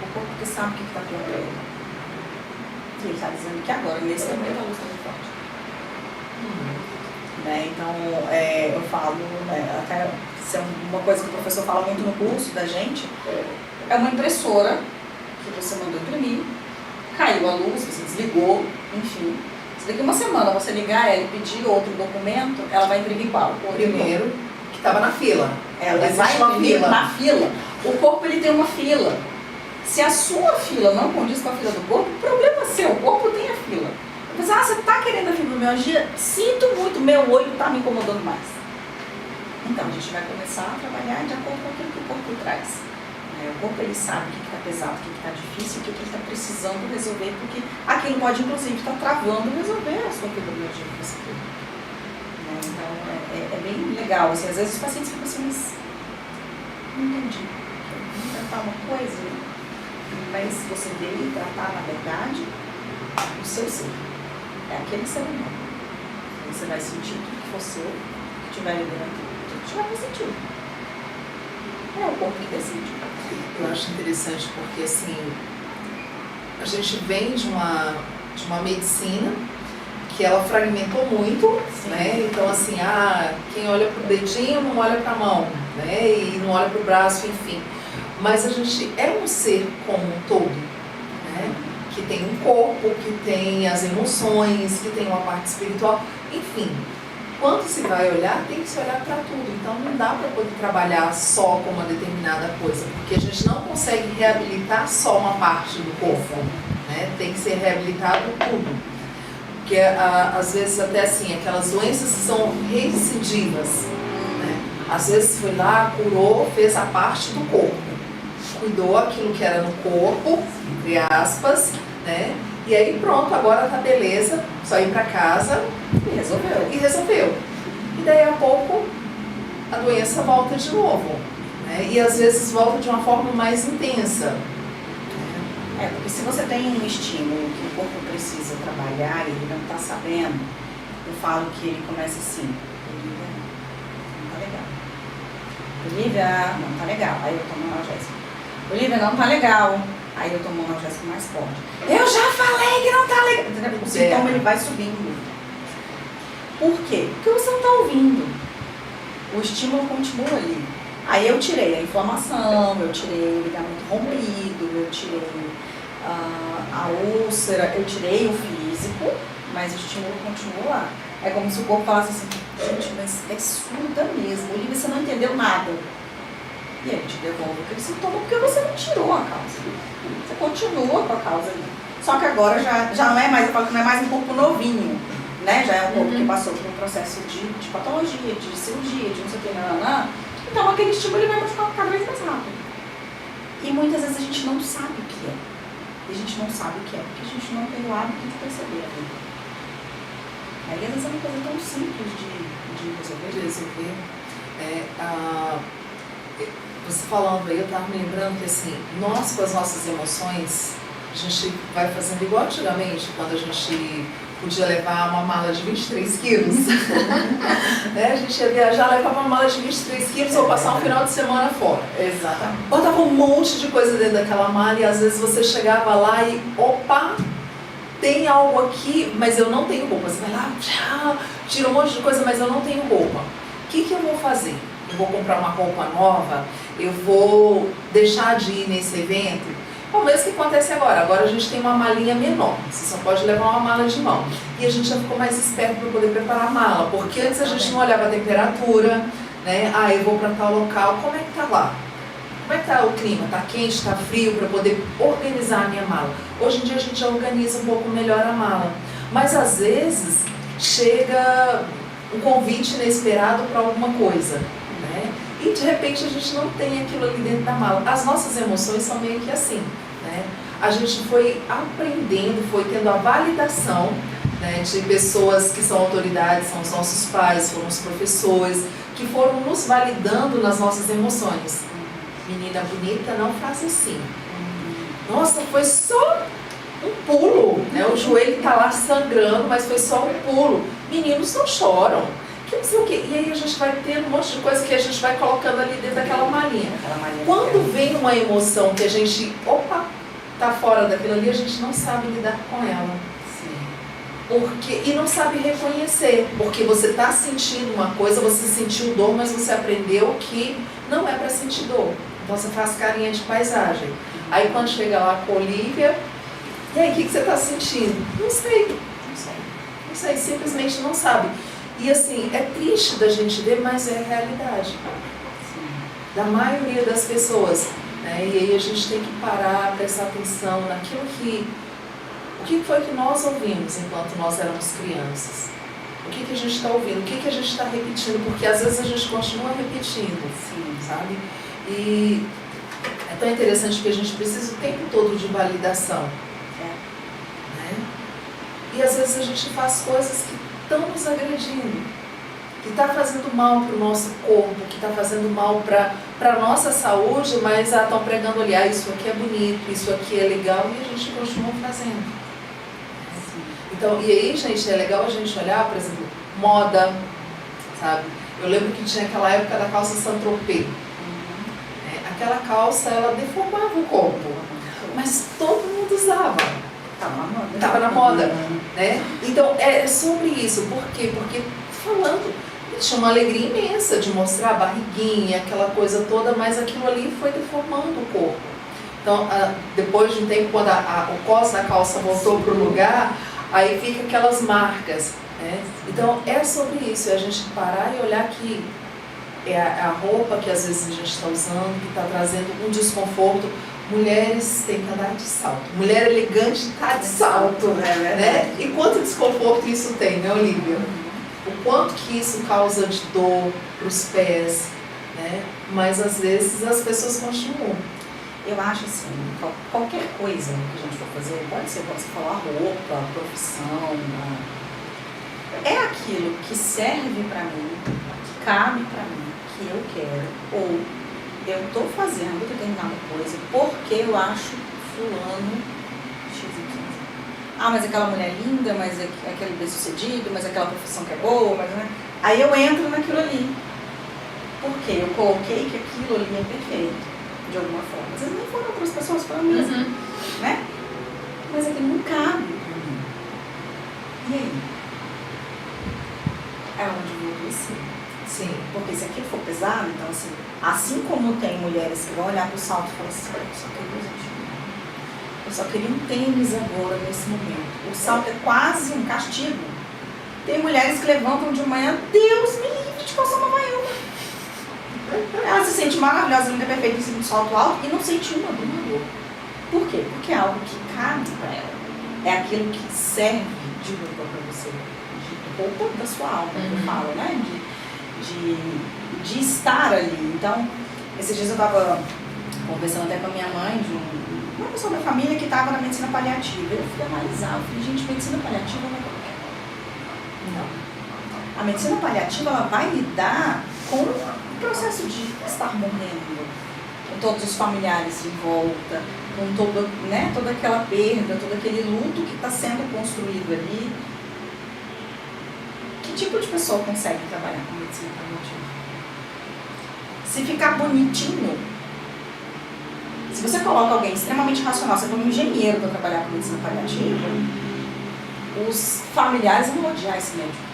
O corpo que sabe o que está pior para ele. E ele está dizendo que agora, nesse momento, a luz está muito forte. Né? Então, eu falo, né, até isso é uma coisa que o professor fala muito no curso da gente, é uma impressora que você mandou imprimir, caiu a luz, você desligou, enfim. Se daqui uma semana você ligar ela e pedir outro documento, ela vai imprimir qual? O primeiro, que estava na fila. Ela vai imprimir na fila. O corpo ele tem uma fila. Se a sua fila não condiz com a fila do corpo, o problema é seu, o corpo tem a fila. Mas, você está querendo a fibromialgia? Sinto muito, meu olho está me incomodando mais. Então, a gente vai começar a trabalhar de acordo com aquilo que o corpo traz. O corpo ele sabe o que está pesado, o que está difícil, o que ele está precisando resolver, porque aquilo pode, inclusive, estar travando resolver a sua fibromialgia que você tem. Então, é bem legal. Assim, às vezes os pacientes ficam assim, mas não entendi. Eu vou tratar uma coisa, mas você deve tratar, na verdade, o seu ser. É aquele ser humano. Você vai sentir tudo que for seu, que tiver ali dentro, tudo que tiver no sentido. É o corpo que decide. Eu acho interessante porque, assim, a gente vem de uma medicina que ela fragmentou muito, né? Então, assim, quem olha pro dedinho não olha pra mão, né? E não olha pro braço, enfim. Mas a gente é um ser como um todo, né? Que tem um corpo, que tem as emoções, que tem uma parte espiritual, enfim. Quando se vai olhar, tem que se olhar para tudo. Então não dá para poder trabalhar só com uma determinada coisa, porque a gente não consegue reabilitar só uma parte do corpo, né? Tem que ser reabilitado tudo. Porque às vezes até assim, aquelas doenças que são recidivas, né? Às vezes foi lá, curou, fez a parte do corpo, cuidou aquilo que era no corpo, entre aspas, né? E aí pronto, agora tá beleza, só ir para casa e resolveu. E daí a pouco a doença volta de novo, né? E às vezes volta de uma forma mais intensa. Porque se você tem um estímulo que o corpo precisa trabalhar e ele não está sabendo, eu falo que ele começa assim, Olivia, não tá legal. Olivia, não tá legal. Aí eu tomo analgésico. Olivia, não tá legal. Aí eu tomo um analgésico mais forte. Eu já falei que não tá legal. O sintoma ele vai subindo. Por quê? Porque você não está ouvindo. O estímulo continua ali. Aí eu tirei a inflamação, eu tirei o ligamento rompido, eu tirei a úlcera, eu tirei o físico, mas o estímulo continua lá. É como se o corpo falasse assim, gente, mas é surda mesmo, Olivia, você não entendeu nada. E aí te devolve aquele sintoma porque você não tirou a causa. Você continua com a causa ali. Só que agora já não é mais, eu falo que não é mais um corpo novinho, né? Já é um corpo que passou por um processo de patologia, de cirurgia, de não sei o que, Então aquele estímulo ele vai modificar cada vez mais rápido. E muitas vezes a gente não sabe o que é. E a gente não sabe o que é, porque a gente não tem o hábito de perceber a vida. Aí às vezes é uma coisa tão simples de resolver. Você falando aí, eu estava me lembrando que assim, nós com as nossas emoções, a gente vai fazendo igual antigamente, quando a gente podia levar uma mala de 23 quilos. Né? A gente ia viajar, levava uma mala de 23 quilos ou passar um final de semana fora. Exatamente. Botava um monte de coisa dentro daquela mala e às vezes você chegava lá e, opa, tem algo aqui, mas eu não tenho roupa. Você vai lá, tira um monte de coisa, mas eu não tenho roupa. O que eu vou fazer? Eu vou comprar uma roupa nova? Eu vou deixar de ir nesse evento? É o mesmo que acontece agora. Agora a gente tem uma malinha menor. Você só pode levar uma mala de mão. E a gente já ficou mais esperto para poder preparar a mala. Porque antes a gente não olhava a temperatura, né? Eu vou para tal local. Como é que tá lá? Como é que tá o clima? Tá quente, tá frio? Para poder organizar a minha mala. Hoje em dia a gente já organiza um pouco melhor a mala. Mas às vezes chega um convite inesperado para alguma coisa, né? E de repente a gente não tem aquilo ali dentro da mala. As nossas emoções são meio que assim, né? A gente foi aprendendo, foi tendo a validação, né, de pessoas que são autoridades, são os nossos pais, foram os professores, que foram nos validando nas nossas emoções. Menina bonita, não faça assim. Nossa, foi só um pulo, né? O joelho está lá sangrando, mas foi só um pulo. Meninos não choram. que não sei o quê. E aí a gente vai tendo um monte de coisa que a gente vai colocando ali dentro daquela malinha. Quando vem uma emoção que a gente, opa, tá fora daquilo ali, a gente não sabe lidar com ela. E não sabe reconhecer, porque você está sentindo uma coisa, você sentiu dor, mas você aprendeu que não é para sentir dor. Então você faz carinha de paisagem. Aí quando chega lá com a Olivia, e aí o que você está sentindo? Não sei, simplesmente não sabe. E assim, é triste da gente ver, mas é a realidade da maioria das pessoas, né? E aí a gente tem que parar, prestar atenção naquilo que... O que foi que nós ouvimos enquanto nós éramos crianças? O que a gente está ouvindo? O que a gente está repetindo? Porque às vezes a gente continua repetindo, sabe? E é tão interessante que a gente precisa o tempo todo de validação. Né? E às vezes a gente faz coisas que estão nos agredindo, que está fazendo mal para o nosso corpo, que está fazendo mal para a nossa saúde, mas estão pregando ali, isso aqui é bonito, isso aqui é legal, e a gente continua fazendo. Então, e aí, gente, é legal a gente olhar, por exemplo, moda, sabe? Eu lembro que tinha aquela época da calça Saint-Tropez. Aquela calça, ela deformava o corpo, mas todo mundo usava. Estava na moda, né? Então, é sobre isso. Por quê? Porque, falando, tinha uma alegria imensa de mostrar a barriguinha, aquela coisa toda, mas aquilo ali foi deformando o corpo. Então, depois de um tempo, quando o cos da calça voltou para o lugar, aí fica aquelas marcas, né? Então é sobre isso, é a gente parar e olhar que é a roupa que às vezes a gente está usando, que está trazendo um desconforto. Mulheres têm que andar de salto, mulher elegante está de salto, né? E quanto desconforto isso tem, né, Olivia? O quanto que isso causa de dor para os pés, né? Mas às vezes as pessoas continuam. Eu acho assim, qualquer coisa que a gente for fazer, pode ser, como você falou, a roupa, a profissão, é aquilo que serve para mim, que cabe para mim, que eu quero, ou eu estou fazendo determinada coisa porque eu acho fulano X e 15. Mas aquela mulher é linda, mas aquele bem-sucedido, mas aquela profissão que é boa, mas não é. Aí eu entro naquilo ali, porque eu coloquei que aquilo ali é perfeito. De alguma forma. Às vezes nem foram outras pessoas, foram mesmo, né? Mas aquilo não cabe pra mim. E aí? É onde eu vou crescer. Sim. Porque se aquilo for pesado, então assim como tem mulheres que vão olhar pro salto e falar assim, eu só queria um tênis agora, nesse momento. O salto é quase um castigo. Tem mulheres que levantam de manhã, Deus me livre de calça havaiana. Ela se sente maravilhosa, linda, perfeita em cima do salto alto e não sente uma dor. Por quê? Porque é algo que cabe para ela. É aquilo que serve de roupa para você. De roupa da sua alma, que eu falo, né? De estar ali. Então, esses dias eu estava conversando até com a minha mãe, de uma pessoa da família que estava na medicina paliativa. Eu fui analisar, eu falei, gente, medicina paliativa não é qualquer. Não. A medicina paliativa, ela vai lidar com o processo de estar morrendo, com todos os familiares em volta, com toda aquela perda, todo aquele luto que está sendo construído ali. Que tipo de pessoa consegue trabalhar com medicina paliativa? Se ficar bonitinho, se você coloca alguém extremamente racional, você põe um engenheiro para trabalhar com medicina paliativa, os familiares vão odiar esse médico.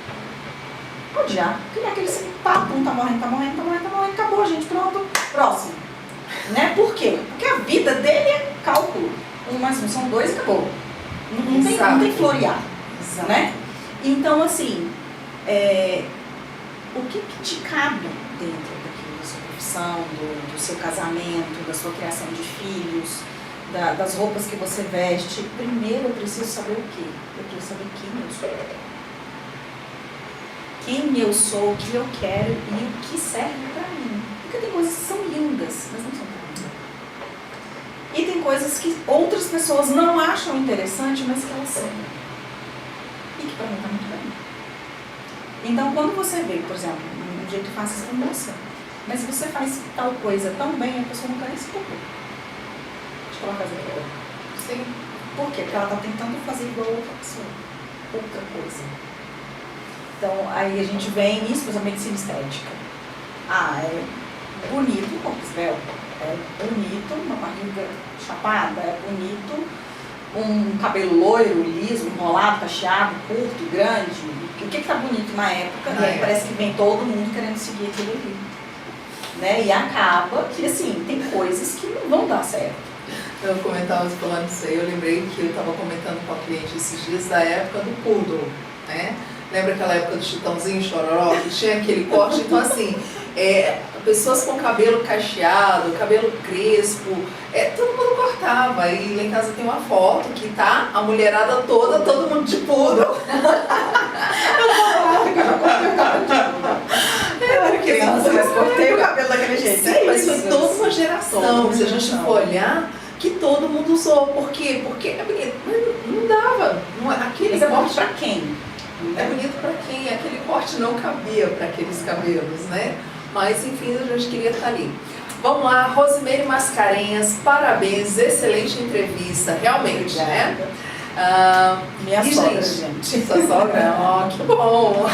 Odiar, porque é aquele papo, tá morrendo, acabou, gente, pronto, próximo. Né? Por quê? Porque a vida dele é cálculo. 1 mais 1 são 2 e acabou. Não tem florear. Né? Então, assim, o que te cabe dentro daquilo, da sua profissão, do seu casamento, da sua criação de filhos, das roupas que você veste? Primeiro eu preciso saber o quê? Eu preciso saber quem eu sou. Quem eu sou, o que eu quero e o que serve pra mim. Porque tem coisas que são lindas, mas não são pra mim. E tem coisas que outras pessoas não acham interessante, mas que elas são. E que pra mim tá muito bem. Então, quando você vê, por exemplo, um jeito fácil, você fala, nossa, mas se você faz tal coisa tão bem, a pessoa não quer nem se preocupar de que ela faz aquilo. Sim. Por quê? Porque ela tá tentando fazer igual a outra pessoa. Outra coisa. Então, aí a gente vem nisso, mas a medicina estética. É bonito um corpo esbelto, é bonito uma barriga chapada, é bonito um cabelo loiro, liso, enrolado, cacheado, curto, grande. O que tá bonito na época? E aí parece que vem todo mundo querendo seguir aquilo ali. Né? E acaba que, assim, tem coisas que não vão dar certo. Eu comentava falando isso aí, eu lembrei que eu estava comentando com a cliente esses dias da época do poodle, né? Lembra aquela época do Chitãozinho, Chororó, que tinha aquele corte? Então, assim, pessoas com cabelo cacheado, cabelo crespo, todo mundo cortava. E lá em casa tem uma foto que tá a mulherada toda, todo mundo de poodle. Mas cortei o cabelo daquele jeito. Sim, mas foi toda uma geração. Se a gente for olhar, que todo mundo usou. Por quê? Porque é bonito. Não dava. Aquele corte pra quem? É bonito para quem? Aquele corte não cabia para aqueles cabelos, né? Mas enfim, a gente queria estar ali. Vamos lá, Rosimeire Mascarenhas, parabéns, excelente entrevista, realmente, né? Minha sogra, gente. Sua sogra? Que bom!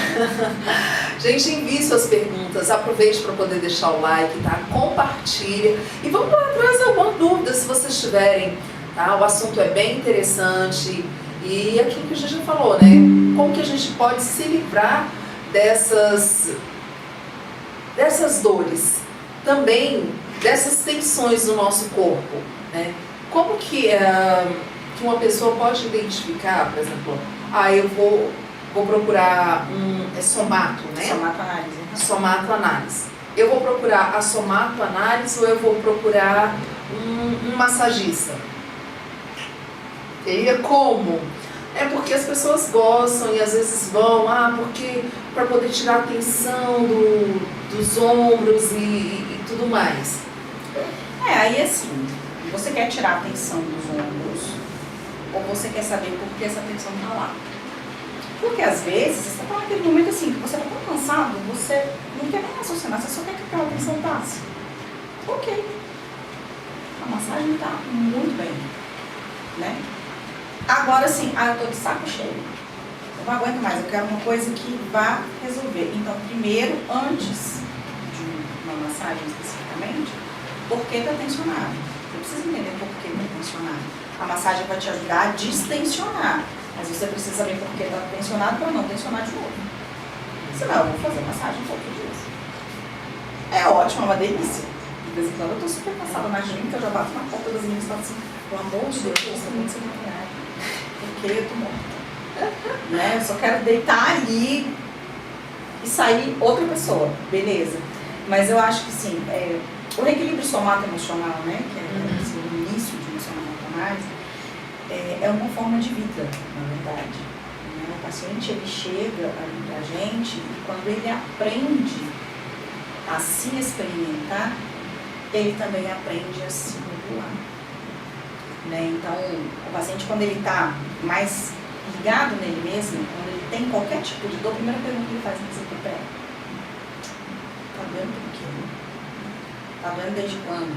Gente, envie suas perguntas, aproveite para poder deixar o like, tá? Compartilha e vamos lá atrás de alguma dúvida se vocês tiverem, tá? O assunto é bem interessante e aquilo que a gente já falou, né? Como que a gente pode se livrar dessas dores, também dessas tensões do nosso corpo, né? Como que uma pessoa pode identificar, por exemplo, eu vou procurar somato, né? Somatoanálise. Somatoanálise. Eu vou procurar a somatoanálise ou eu vou procurar um massagista? E como? É porque as pessoas gostam e às vezes vão, porque para poder tirar a tensão dos ombros e tudo mais. Aí assim, você quer tirar a tensão dos ombros ou você quer saber por que essa tensão está lá? Porque às vezes, você está naquele momento assim, que você está tão cansado, você não quer nem raciocinar, você só quer que aquela tensão passe. Ok. A massagem está muito bem, né? Agora sim, eu tô de saco cheio. Eu não aguento mais, eu quero uma coisa que vá resolver. Então, primeiro, antes de uma massagem especificamente, por que está tensionado? Você precisa entender por que está tensionado. A massagem vai te ajudar a distensionar, mas você precisa saber por que está tensionado para não tensionar de novo. Senão, eu vou fazer massagem todos os dias. É ótimo, é uma delícia. De vez em quando eu tô super cansada na gym, que eu já bato na porta das minhas e falo assim, pelo amor de Deus, você está muito sem maquiagem. Porque eu tô morta. Né? Eu só quero deitar ali e sair outra pessoa, beleza. Mas eu acho que sim, o reequilíbrio somato-emocional, né, que é assim, o início de uma somatoanálise, é uma forma de vida, na verdade. Né? O paciente ele chega ali pra gente e quando ele aprende a se experimentar, ele também aprende a se modular. Né? Então, o paciente, quando ele está mais ligado nele mesmo, quando ele tem qualquer tipo de dor, a primeira pergunta que ele faz é pro pé. Tá doendo por quê? Tá doendo desde quando?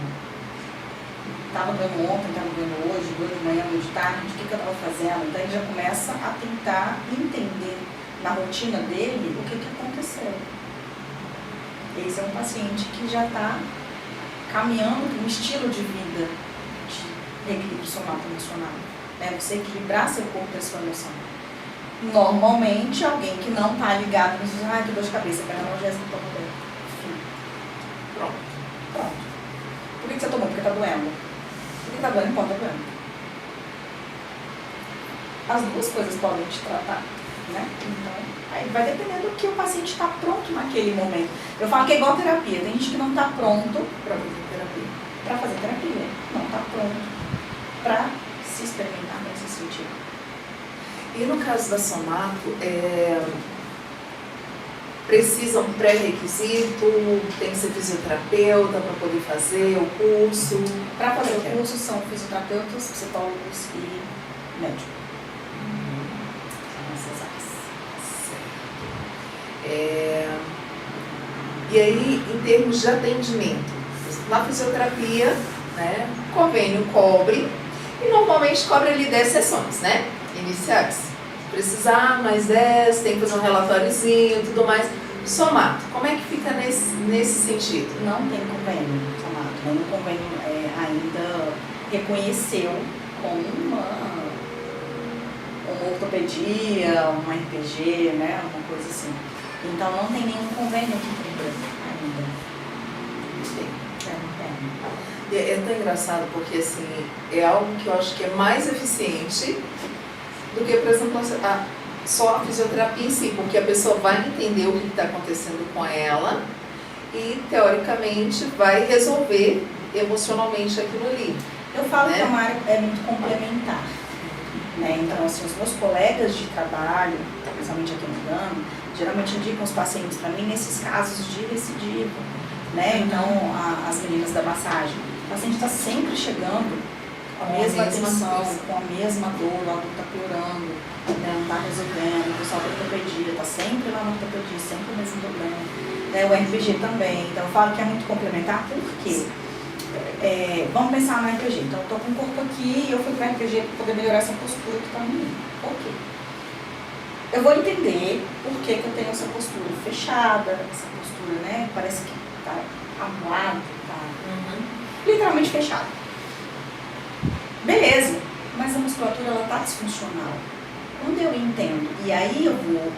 Tava doendo ontem, tava doendo hoje, doendo de manhã, de tarde, o que eu tava fazendo? Então, ele já começa a tentar entender na rotina dele o que aconteceu. Esse é um paciente que já está caminhando para um estilo de vida de equilíbrio somato-emocional. Você equilibrar seu corpo e a sua emoção. Normalmente, alguém que não está ligado nisso, que dor de cabeça, pega analgésico, toma bem. Pronto. Por que você tomou? Porque está doendo. Por que está doendo? Não pode estar doendo. As duas coisas podem te tratar, né? Então, aí vai dependendo do que o paciente está pronto naquele momento. Eu falo que é igual terapia. Tem gente que não está pronto para fazer terapia. Para fazer terapia. Não está pronto para se experimentar nesse sentido. E no caso da somato, precisa um pré-requisito, tem que ser fisioterapeuta para poder fazer o curso? Para fazer o curso são fisioterapeutas, psicólogos e médicos. São essas áreas. E aí, em termos de atendimento, na fisioterapia, né, o convênio cobre, e normalmente cobre ali 10 sessões, né, iniciais. precisar, mais 10, tem que fazer um relatóriozinho e tudo mais. Somato, como é que fica nesse sentido? Não tem convênio somado, nenhum convênio ainda reconheceu como uma ortopedia, uma RPG, né, uma coisa assim. Então não tem nenhum convênio aqui ainda. É tão engraçado porque assim, é algo que eu acho que é mais eficiente do que, por exemplo, só a fisioterapia em si, porque a pessoa vai entender o que está acontecendo com ela e, teoricamente, vai resolver emocionalmente aquilo ali. Eu falo, né, que a uma área é muito complementar. Né? Então, assim, os meus colegas de trabalho, principalmente aqui no Gama, geralmente indicam os pacientes para mim nesses casos de recidivo. Né? Então, as meninas da massagem, o paciente está sempre chegando com a mesma atenção, com a mesma dor, o adulto está piorando, né? Não está resolvendo, o pessoal da ortopedia está sempre lá na ortopedia, sempre o mesmo problema. Né? O RPG também, então eu falo que é muito complementar, porque vamos pensar no RPG. Então eu estou com o corpo aqui e eu fui para o RPG para poder melhorar essa postura que está em mim. Ok. Eu vou entender por que eu tenho essa postura fechada, essa postura, né? Parece que está amuado, está literalmente fechado. Beleza, mas a musculatura ela está disfuncional. Quando eu entendo, e aí eu vou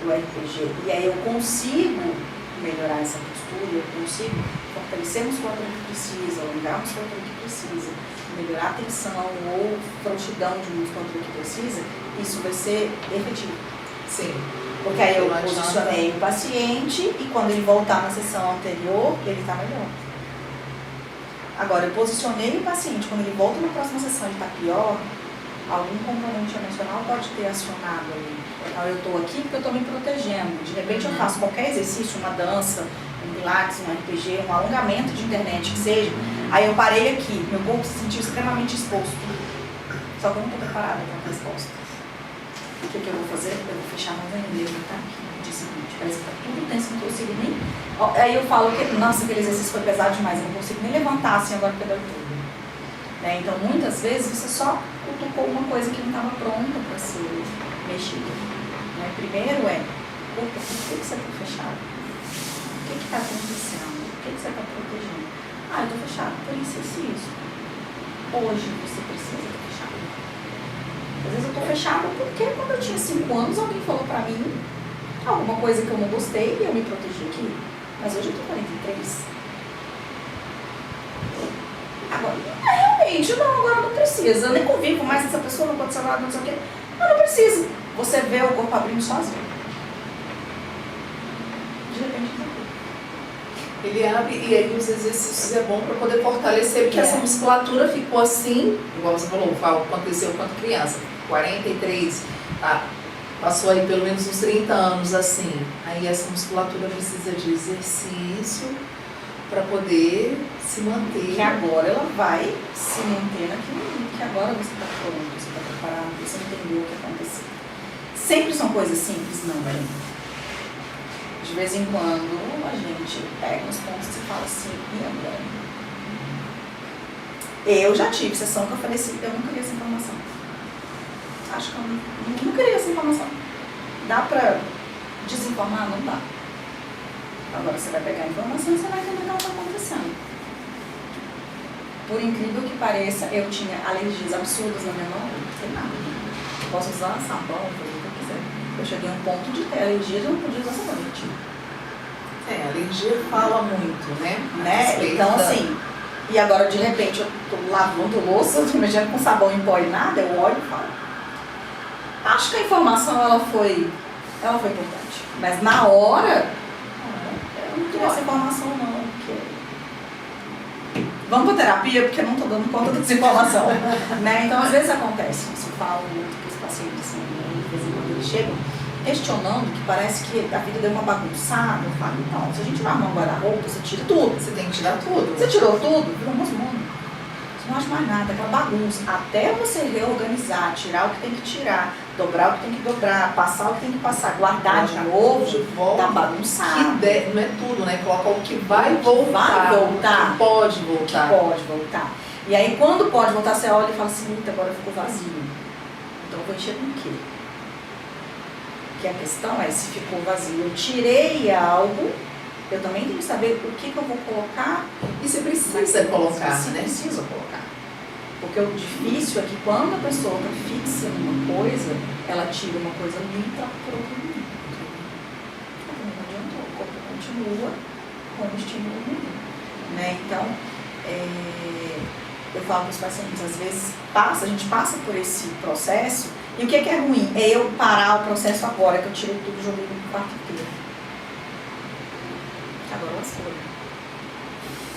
pro RPG, e aí eu consigo melhorar essa postura, eu consigo fortalecer a musculatura que precisa, alongar a musculatura que precisa, melhorar a tensão ou frouxidão de musculatura que precisa, isso vai ser efetivo. Sim. Porque aí eu posicionei o paciente e quando ele voltar na sessão anterior, ele está melhor. Agora, eu posicionei o paciente, quando ele volta na próxima sessão ele está pior, algum componente emocional pode ter acionado ali. Então, eu estou aqui porque eu estou me protegendo. De repente, eu faço qualquer exercício, uma dança, um pilates, um RPG, um alongamento de internet, que seja. Aí eu parei aqui, meu corpo se sentiu extremamente exposto. Só que eu não estou preparada para estar exposta. O que eu vou fazer? Eu vou fechar mais ainda, ele está aqui. Parece que está tudo tenso, não consigo nem... Aí eu falo que, nossa, aquele exercício foi pesado demais, eu não consigo nem levantar assim agora porque deu tudo. Né? Então, muitas vezes, você só cutucou uma coisa que não estava pronta para ser mexida. Né? Primeiro por que você está fechado? O que está acontecendo? O que você está protegendo? Eu estou fechado por isso e isso. Hoje você precisa estar fechado. Às vezes eu estou fechada porque quando eu tinha 5 anos, alguém falou para mim alguma coisa que eu não gostei e eu me protegi aqui. Mas hoje eu tô 43. Agora, realmente, agora não precisa. Eu nem convivo mais com essa pessoa, não aconteceu nada, não sei o quê. Não precisa. Você vê o corpo abrindo sozinho. De repente, não. Ele abre e aí os exercícios é bom para poder fortalecer, porque essa musculatura ficou assim, igual você falou, aconteceu quando criança, 43, passou aí pelo menos uns 30 anos assim. Aí essa musculatura precisa de exercício para poder se manter. Que agora ela vai se manter naquilo que agora você está pronto, você está preparado, você entendeu o que aconteceu. Sempre são coisas simples, não, né? De vez em quando a gente pega uns pontos e fala assim, e agora? Eu já tive sessão que eu falei assim, eu não queria essa informação. Acho que eu não queria essa informação. Dá pra desinformar? Não dá. Agora você vai pegar a informação e você vai entender o que está acontecendo. Por incrível que pareça, eu tinha alergias absurdas na minha mão, não tem nada. Eu posso usar sabão, fazer o que eu quiser. Eu cheguei a um ponto de ter alergia e eu não podia usar sabão. A alergia fala muito, né? Então assim, e agora de repente eu tô lavando louça, eu tô mexendo com sabão em pó e nada, eu olho e falo. Acho que a informação ela foi importante. Mas na hora, eu não queria essa informação não. Porque... Vamos pra terapia porque eu não tô dando conta dessa informação. Né? Então às vezes acontece, isso eu falo muito com os pacientes, assim, de vez em quando eles chegam questionando que parece que a vida deu uma bagunçada. Eu falo, então, se a gente vai arrumar um guarda-roupa, você tira tudo. Você tem que tirar tudo. Você tirou tudo, virou musmundo. Você não acha mais nada, aquela bagunça. Até você reorganizar, tirar o que tem que tirar, dobrar o que tem que dobrar, passar o que tem que passar, guardar de novo, tá bagunçado. Não é tudo, né? Coloca o que vai voltar. Vai voltar. O que pode voltar. Pode voltar. E aí quando pode voltar, você olha e fala assim, agora ficou vazio. Então eu vou encher com o quê? Porque a questão é, se ficou vazio, eu tirei algo, eu também tenho que saber o que eu vou colocar. E você precisa colocar, se né? precisa colocar. Porque o difícil é que quando a pessoa está fixa numa coisa, ela tira uma coisa ali e está por outro mundo. Não adiantou, o corpo continua com o estímulo ruim. Né? Então, eu falo para os pacientes, às vezes a gente passa por esse processo, e o que é ruim? É eu parar o processo agora, que eu tirei tudo e joguei no quarto inteiro. Agora lascou.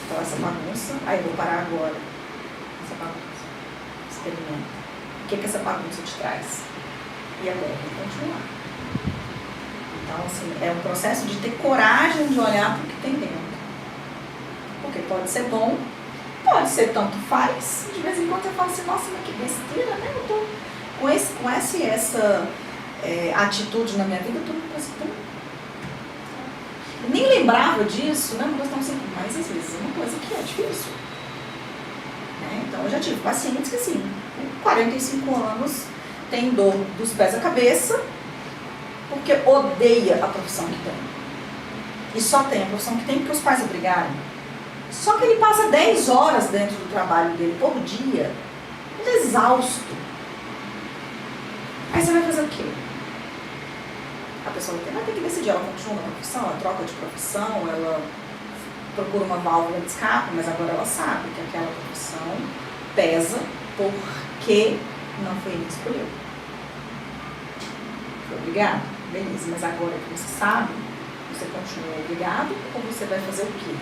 Então essa bagunça, aí eu vou parar agora. Essa bagunça. Experimenta. O que essa bagunça te traz? E agora eu vou continuar. Então, assim, é um processo de ter coragem de olhar para o que tem dentro. Porque pode ser bom, pode ser tanto faz. De vez em quando você fala assim, nossa, mas que besteira, né? Eu tô com essa atitude na minha vida, eu tô tão... Nem lembrava disso, né? Mas estamos sempre, mas às vezes é uma coisa que é difícil. Né? Então eu já tive pacientes que assim, com 45 anos, tem dor dos pés à cabeça, porque odeia a profissão que tem. E só tem a profissão que tem porque os pais obrigaram. Só que ele passa 10 horas dentro do trabalho dele por dia, exausto. Aí você vai fazer o quê? A pessoa vai ter que decidir, ela continua na profissão, ela troca de profissão, ela procura uma válvula de escape, mas agora ela sabe que aquela profissão pesa porque não foi ele que escolheu. Foi obrigado? Beleza, mas agora que você sabe, você continua obrigado ou você vai fazer o quê?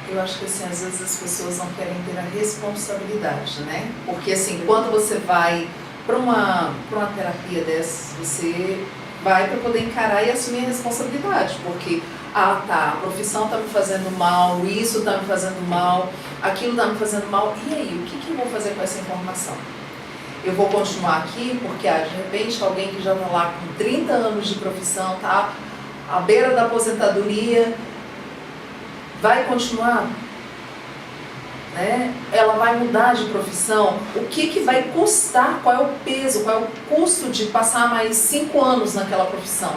Eu acho que assim, às vezes as pessoas não querem ter a responsabilidade, né? Porque assim, quando você vai para uma terapia dessas, você vai para poder encarar e assumir a responsabilidade, porque a profissão está me fazendo mal, isso está me fazendo mal, aquilo está me fazendo mal, e aí, o que eu vou fazer com essa informação? Eu vou continuar aqui porque, de repente, alguém que já está lá com 30 anos de profissão, está à beira da aposentadoria, vai continuar? Né? Ela vai mudar de profissão? O que vai custar? Qual é o peso? Qual é o custo de passar mais 5 anos naquela profissão?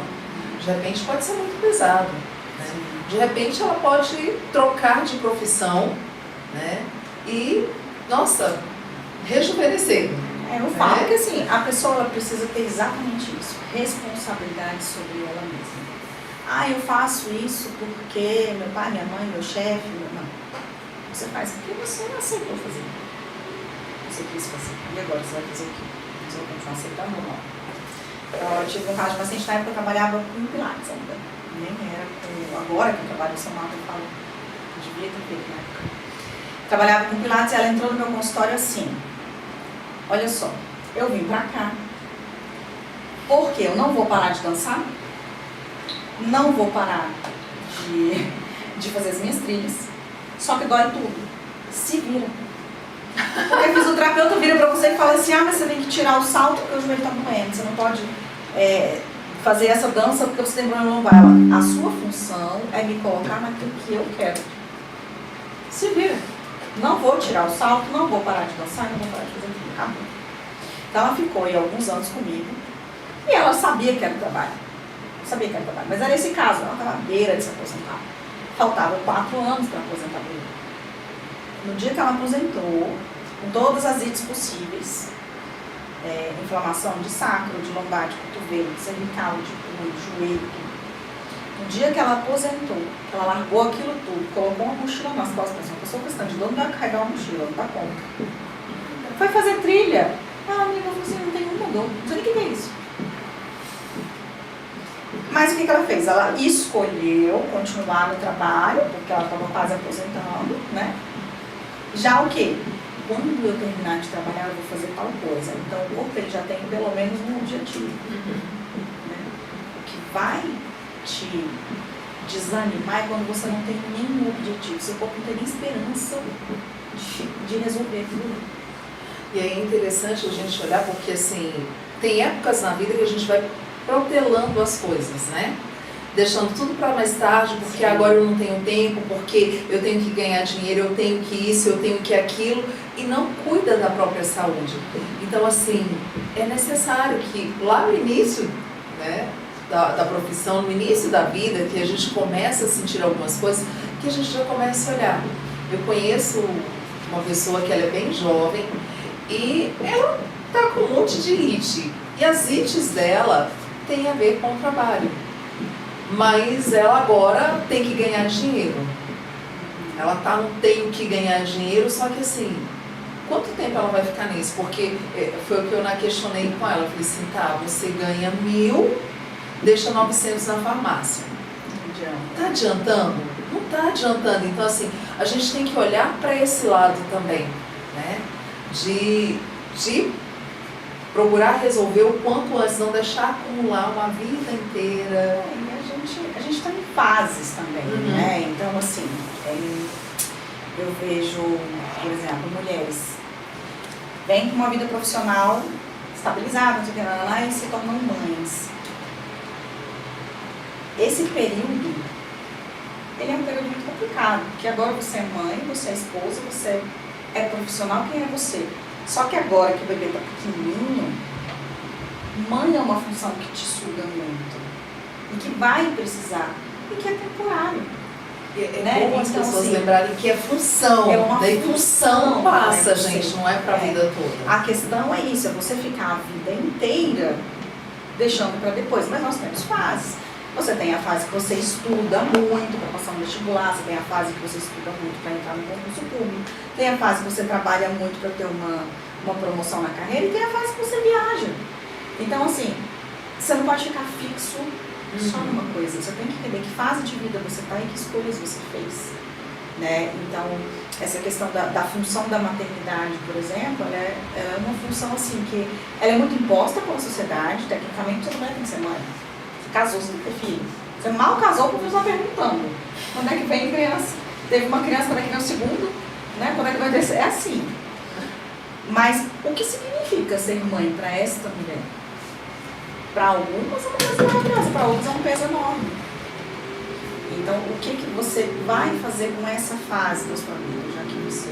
De repente pode ser muito pesado. Né? De repente ela pode trocar de profissão, né? E, nossa, rejuvenescer. Eu falo que assim, a pessoa ela precisa ter exatamente isso, responsabilidade sobre ela mesma. Eu faço isso porque meu pai, minha mãe, meu chefe, não. Você faz porque você não aceitou fazer. Você quis fazer. E agora você vai fazer o quê? Você vai continuar aceitando ou não? Então, eu tive um caso de paciente na época que eu trabalhava com Pilates ainda. Nem era com... Agora que eu trabalho em São Paulo, eu falo, devia ter feito na época. Trabalhava com Pilates e ela entrou no meu consultório assim. Olha só, eu vim pra cá porque eu não vou parar de dançar, não vou parar de fazer as minhas trilhas, só que dói tudo. Se vira. Porque o fisioterapeuta vira pra você e fala assim, mas você tem que tirar o salto porque o joelho tá doendo, você não pode fazer essa dança porque você tem problema lombar. A sua função é me colocar naquilo que eu quero. Se vira. Não vou tirar o salto, não vou parar de dançar, não vou parar de fazer tudo. Acabou. Então ela ficou aí alguns anos comigo e ela sabia que era trabalho. Sabia que era trabalho, mas era esse caso, ela estava à beira de se aposentar. Faltavam 4 anos para a aposentadoria. No dia que ela aposentou, com todas as ites possíveis, inflamação de sacro, de lombar, de cotovelo, de cervical, de punho, de joelho, tudo. No dia que ela aposentou, ela largou aquilo tudo, colocou uma mochila nas costas, uma pessoa com questão de dor, não vai carregar uma mochila, não dá conta. Foi fazer trilha. Amiga, você não tem uma dor, não sei nem o que é isso. Mas o que ela fez? Ela escolheu continuar no trabalho, porque ela estava quase aposentando, né? Já o quê? Quando eu terminar de trabalhar, eu vou fazer tal coisa. Então, o corpo já tem pelo menos um objetivo. Né? O que vai te desanimar é quando você não tem nenhum objetivo. Seu corpo não tem nem esperança de resolver aquilo. E aí é interessante a gente olhar, porque assim, tem épocas na vida que a gente vai protelando as coisas, né? Deixando tudo para mais tarde, porque Sim. Agora eu não tenho tempo, porque eu tenho que ganhar dinheiro, eu tenho que isso, eu tenho que aquilo, e não cuida da própria saúde. Então, assim, é necessário que lá no início né, da profissão, no início da vida, que a gente começa a sentir algumas coisas, que a gente já começa a olhar. Eu conheço uma pessoa que ela é bem jovem e ela está com um monte de IT. E as ITs dela têm a ver com o trabalho. Mas ela agora tem que ganhar dinheiro. Ela tá no tenho que ganhar dinheiro, só que assim, quanto tempo ela vai ficar nisso? Porque foi o que eu questionei com ela. Eu falei assim, tá, você ganha 1.000, deixa 900 na farmácia. Tá adiantando? Não tá adiantando. Então assim, a gente tem que olhar para esse lado também, né? De procurar resolver o quanto antes, não deixar acumular uma vida inteira. A gente está em fases também, né? Então, assim, eu vejo, por exemplo, mulheres vêm com uma vida profissional estabilizada, não sei o que, lá, e se tornam mães. Esse período, ele é um período muito complicado, porque agora você é mãe, você é esposa, você é profissional, quem é você? Só que agora que o bebê está pequenininho, mãe é uma função que te suga muito. E que vai precisar, e que é temporário. É bom as pessoas lembrarem que é função. É uma função passa, né, gente, não é para a vida toda. A questão é isso, é você ficar a vida inteira deixando para depois. Mas nós temos fases. Você tem a fase que você estuda muito para passar no vestibular, você tem a fase que você estuda muito para entrar no concurso público, tem a fase que você trabalha muito para ter uma promoção na carreira e tem a fase que você viaja. Então, assim, você não pode ficar fixo só numa coisa. Você tem que entender que fase de vida você está e que escolhas você fez. Né? Então, essa questão da função da maternidade, por exemplo, ela é uma função assim que ela é muito imposta pela sociedade. Tecnicamente, você não tem que ser mãe. Você casou, você tem que ter filho. Você mal casou, porque você está perguntando quando é que vem criança. Teve uma criança, quando é que vem o segundo? Né? Quando é que vai descer? É assim. Mas o que significa ser mãe para esta mulher? Para algumas é uma coisa maravilhosa, para outras é um peso enorme. Então, o que você vai fazer com essa fase da sua vida, já que você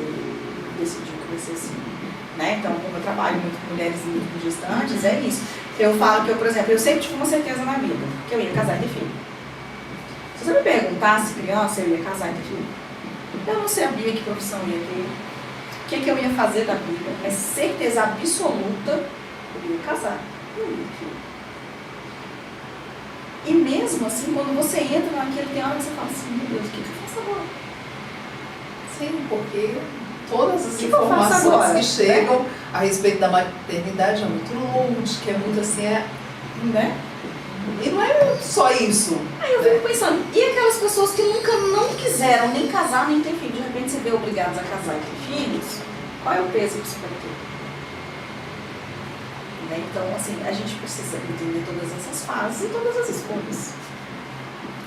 decidiu que vai ser assim? Né? Então, como eu trabalho muito com mulheres muito gestantes, é isso. Eu falo que eu, por exemplo, eu sempre tive uma certeza na vida, que eu ia casar e ter filho. Se você me perguntasse, criança, eu ia casar e ter filho. Eu não sabia que profissão eu ia ter, o que eu ia fazer da vida, mas certeza absoluta, eu ia casar e eu ia ter filho. E mesmo assim, quando você entra naquele, tem hora que você fala assim, meu Deus, o que eu faço agora? Sim, porque todas as informações que chegam a respeito da maternidade é muito longe, que é muito assim, né? E não é só isso. Aí eu fico pensando, e aquelas pessoas que nunca não quiseram nem casar, nem ter filho, de repente você vê obrigados a casar e ter filhos, qual é o peso que isso vai ter? Então, assim, a gente precisa entender todas essas fases e todas as escolhas.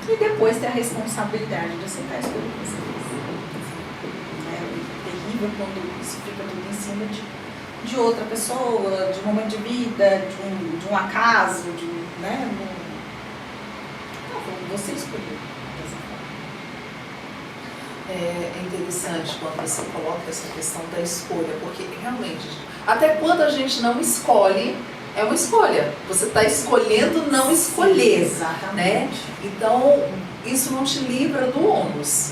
E depois ter a responsabilidade de aceitar a escolha que você fez. É terrível quando isso fica tudo em cima de outra pessoa, de um momento de vida, de um acaso, né? Não, você escolheu. É interessante quando você coloca essa questão da escolha, porque realmente, até quando a gente não escolhe, é uma escolha. Você está escolhendo não escolher. Exatamente. Né? Então, isso não te livra do ônus,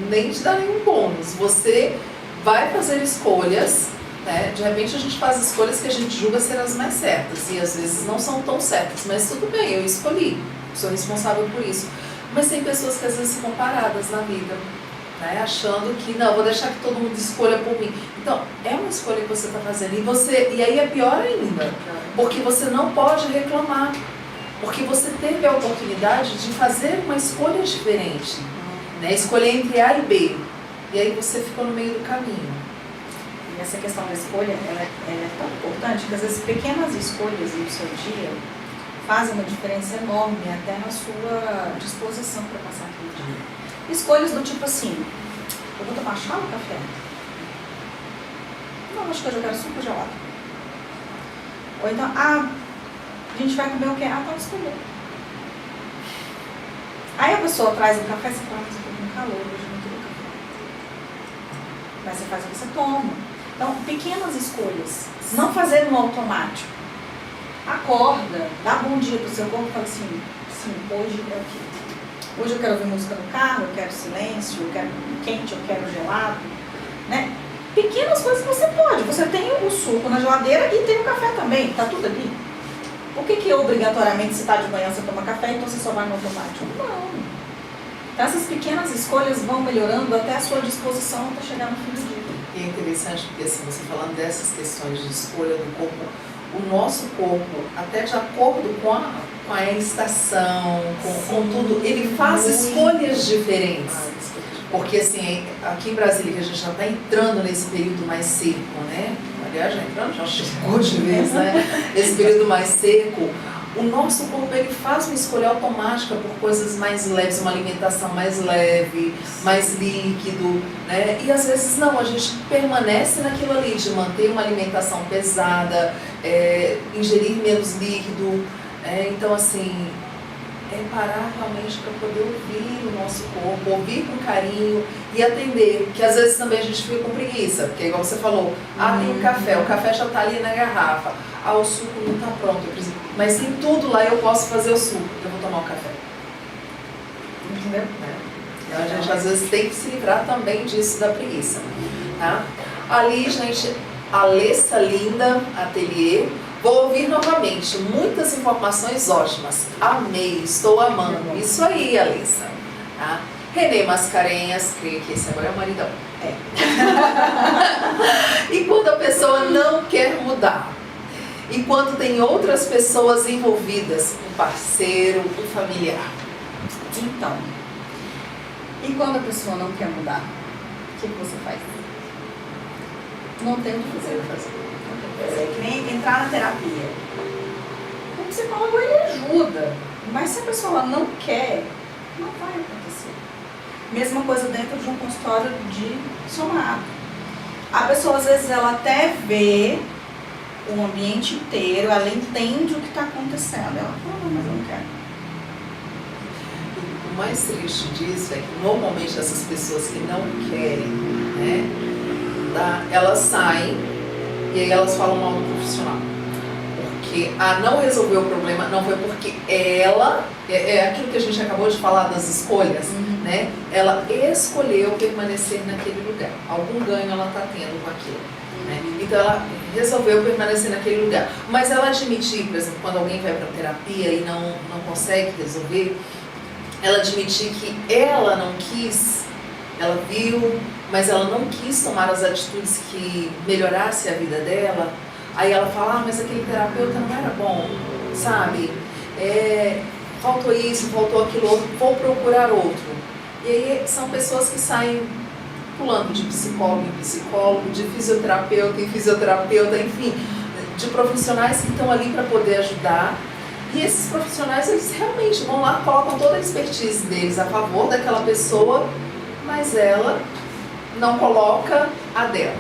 nem te dá nenhum bônus. Você vai fazer escolhas, né? De repente a gente faz escolhas que a gente julga ser as mais certas, e às vezes não são tão certas, mas tudo bem, eu escolhi, sou responsável por isso. Mas tem pessoas que às vezes ficam paradas na vida, né, achando que não, vou deixar que todo mundo escolha por mim. Então, é uma escolha que você está fazendo. E aí é pior ainda, porque você não pode reclamar, porque você teve a oportunidade de fazer uma escolha diferente, né, escolher entre A e B, e aí você ficou no meio do caminho. E essa questão da escolha, ela é tão importante que às vezes pequenas escolhas no seu dia fazem uma diferença enorme até na sua disposição para passar aquele dia. Escolhas do tipo assim, eu vou tomar chá ou café? Não, acho que hoje eu quero suco gelado. Ou então, a gente vai comer o quê? Tá escolhendo. Aí a pessoa traz um café, você fala, mas eu tô com calor, hoje eu não quero café. Mas você faz o que você toma. Então, pequenas escolhas. Não fazer no automático. Acorda, dá bom dia pro seu corpo e fala assim, sim, hoje é o quê? Hoje eu quero ouvir música no carro, eu quero silêncio, eu quero quente, eu quero gelado, né? Pequenas coisas que você pode. Você tem o suco na geladeira e tem o café também, tá tudo ali. Por que obrigatoriamente se tá de manhã você toma café, então você só vai no automático? Não. Então essas pequenas escolhas vão melhorando até a sua disposição até chegar no fim do dia. E é interessante porque assim, você falando dessas questões de escolha do corpo, o nosso corpo, até de acordo com a estação, com tudo, ele faz escolhas diferentes. Porque assim, aqui em Brasília, que a gente já está entrando nesse período mais seco, né? Aliás, já entrando, já chegou de vez, né? Esse período mais seco, o nosso corpo ele faz uma escolha automática por coisas mais leves, uma alimentação mais leve, mais líquido, né? E às vezes não, a gente permanece naquilo ali, de manter uma alimentação pesada, ingerir menos líquido, então assim, parar realmente para poder ouvir o nosso corpo, ouvir com carinho e atender, que às vezes também a gente fica com preguiça, porque igual você falou, tem o café já está ali na garrafa, o suco não está pronto, mas tem tudo lá, eu posso fazer o suco, eu vou tomar o café. Entendeu? Então a gente às vezes tem que se livrar também disso da preguiça. Tá? Ali, gente, Alessa Linda Ateliê. Vou ouvir novamente, muitas informações ótimas. Amei, estou amando. Isso aí, Alessa. Tá? Renê Mascarenhas, creio que esse agora é o maridão. E quando a pessoa não quer mudar? E quando tem outras pessoas envolvidas, um parceiro, um familiar? Então, e quando a pessoa não quer mudar? O que você faz? Não tem o que fazer. É que nem entrar na terapia. O psicólogo ele ajuda, mas se a pessoa não quer, não vai acontecer. Mesma coisa dentro de um consultório de somato. A pessoa às vezes ela até vê o ambiente inteiro, ela entende o que está acontecendo. Ela fala, não, mas eu não quero. O mais triste disso é que normalmente essas pessoas que não querem, né, elas saem e aí elas falam mal do profissional. Porque não resolveu o problema, não foi porque ela, aquilo que a gente acabou de falar das escolhas, né? Ela escolheu permanecer naquele lugar. Algum ganho ela está tendo com aquilo. Né? Então ela resolveu permanecer naquele lugar. Mas ela admitir, por exemplo, quando alguém vai para terapia e não consegue resolver, ela admitir que ela não quis, ela viu, mas ela não quis tomar as atitudes que melhorasse a vida dela, aí ela fala, mas aquele terapeuta não era bom, sabe? Faltou isso, faltou aquilo outro, vou procurar outro. E aí são pessoas que saem pulando de psicólogo em psicólogo, de fisioterapeuta em fisioterapeuta, enfim, de profissionais que estão ali para poder ajudar. E esses profissionais, eles realmente vão lá, colocam toda a expertise deles a favor daquela pessoa, mas ela não coloca a dela.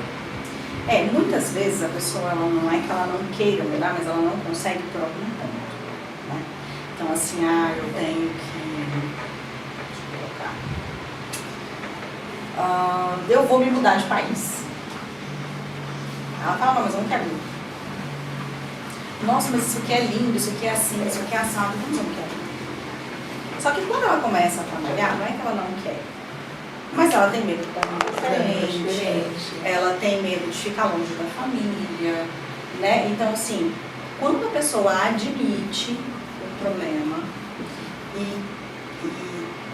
Muitas vezes a pessoa ela não é que ela não queira mudar, mas ela não consegue por algum ponto. Né? Então assim, eu tenho que... Deixa eu colocar. Eu vou me mudar de país. Ela fala, mas eu não quero mudar. Nossa, mas isso aqui é lindo, isso aqui é assim, isso aqui é assado, mas eu não quero. Só que quando ela começa a trabalhar, não é que ela não quer. Mas ela tem medo de estar diferente, ela tem medo de ficar longe da família, né? Então, assim, quando a pessoa admite o problema e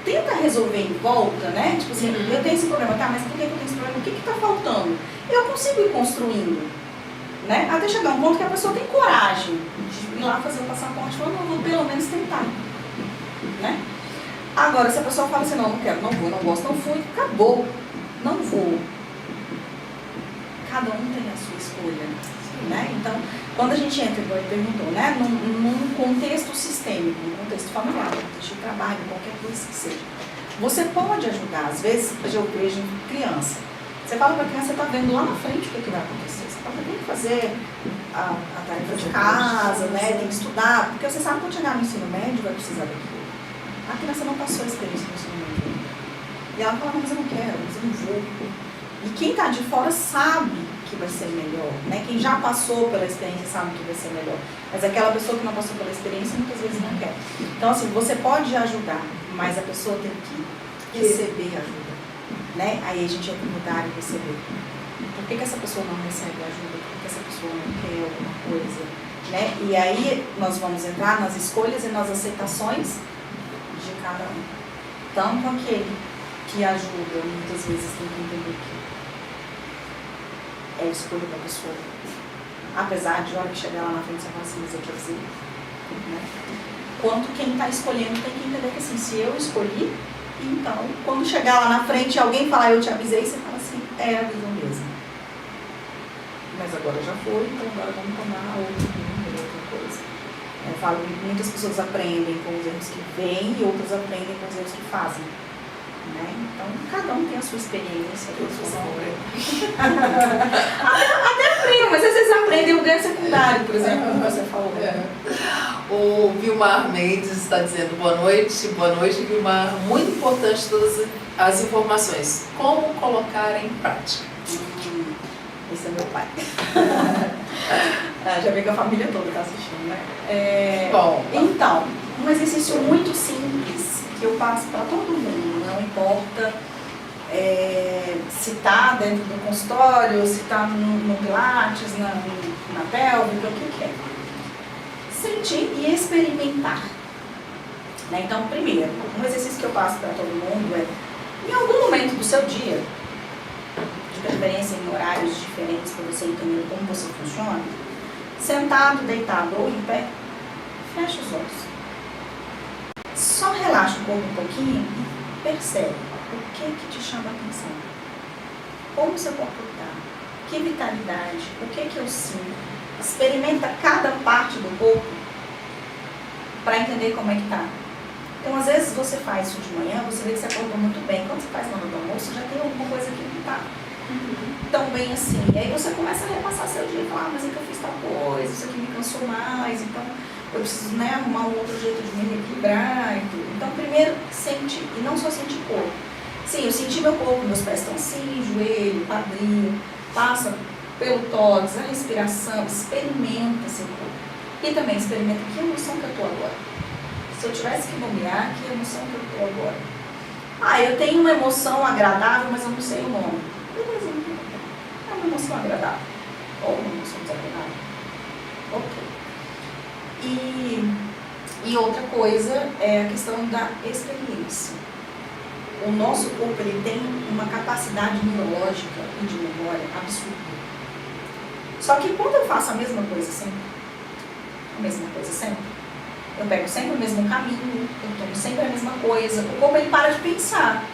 tenta resolver em volta, né? Tipo assim, eu tenho esse problema, tá, mas por que eu tenho esse problema? O que está faltando? Eu consigo ir construindo, né? Até chegar um ponto que a pessoa tem coragem de ir lá fazer o passaporte e falar, não, vou pelo menos tentar, né? Agora, se a pessoa fala assim, não quero, não vou, não gosto, não fui, acabou, não vou. Cada um tem a sua escolha, né? Então, quando a gente entra, igual ele perguntou, né? Num contexto sistêmico, num contexto familiar, num contexto de trabalho, qualquer coisa que seja, você pode ajudar. Às vezes, eu vejo criança. Você fala para a criança, você está vendo lá na frente o que vai acontecer. Você fala, tem que fazer a tarefa de casa, né? Tem que estudar, porque você sabe que quando chegar no ensino médio vai precisar daquilo. A criança não passou a experiência no ensino médio. E ela fala, mas eu não quero, mas eu não vou. E quem está de fora sabe que vai ser melhor, né? Quem já passou pela experiência sabe que vai ser melhor, mas aquela pessoa que não passou pela experiência muitas vezes não quer. Então, assim, você pode ajudar, mas a pessoa tem que receber ajuda, né? Aí a gente tem que mudar e receber. Por que essa pessoa não recebe ajuda? Por que essa pessoa não quer alguma coisa? Né? E aí nós vamos entrar nas escolhas e nas aceitações de cada um. Tanto aquele que ajuda, muitas vezes tem que entender que é a escolha da pessoa. Apesar de, a hora que chegar lá na frente, você fala assim, mas eu quero dizer, né? Quanto quem está escolhendo tem que entender que assim, se eu escolhi, então, quando chegar lá na frente e alguém falar, eu te avisei, você fala assim, avisou mesmo. Mas agora já foi, então agora vamos tomar outra coisa. Eu falo que muitas pessoas aprendem com os erros que vêm e outras aprendem com os erros que fazem. Né? Então, cada um tem a sua experiência. Até aprendem, mas às vezes aprendem o ganho secundário, por exemplo, como você falou. O Vilmar Mendes está dizendo boa noite, Vilmar. Muito importante todas as informações. Como colocar em prática? Esse é meu pai. Já vê que a família toda está assistindo, né? Bom. Então, um exercício muito simples que eu passo para todo mundo, não importa se está dentro do consultório, se está no Pilates, na pélvica, o que é. Sentir e experimentar. Né? Então, primeiro, um exercício que eu passo para todo mundo é, em algum momento do seu dia, de preferência em horários diferentes para você entender como você funciona, sentado, deitado ou em pé, fecha os olhos. Só relaxa o corpo um pouquinho e percebe o que te chama a atenção. Como seu corpo está, que vitalidade, o que eu sinto. Experimenta cada parte do corpo para entender como é que está. Então, às vezes você faz isso de manhã, você vê que você acordou muito bem. Quando você faz na hora do almoço, já tem alguma coisa que não está tão bem assim. E aí você começa a repassar seu dia e falar, mas é que eu fiz tal coisa, isso aqui me cansou mais, então eu preciso, né, arrumar um outro jeito de me reequilibrar e tudo. Então, primeiro, sentir, e não só sentir corpo. Sim, eu senti meu corpo, meus pés estão assim, joelho, quadril, passa pelo tórax, a respiração, experimenta seu corpo. E também experimenta que emoção que eu estou agora. Se eu tivesse que nomear, que emoção que eu estou agora? Eu tenho uma emoção agradável, mas eu não sei o nome. Beleza, não tem problema. É uma emoção agradável. Ou uma emoção desagradável. Ok. E outra coisa é a questão da experiência. O nosso corpo ele tem uma capacidade neurológica e de memória absurda. Só que quando eu faço a mesma coisa sempre, eu pego sempre o mesmo caminho, eu tomo sempre a mesma coisa, o corpo ele para de pensar,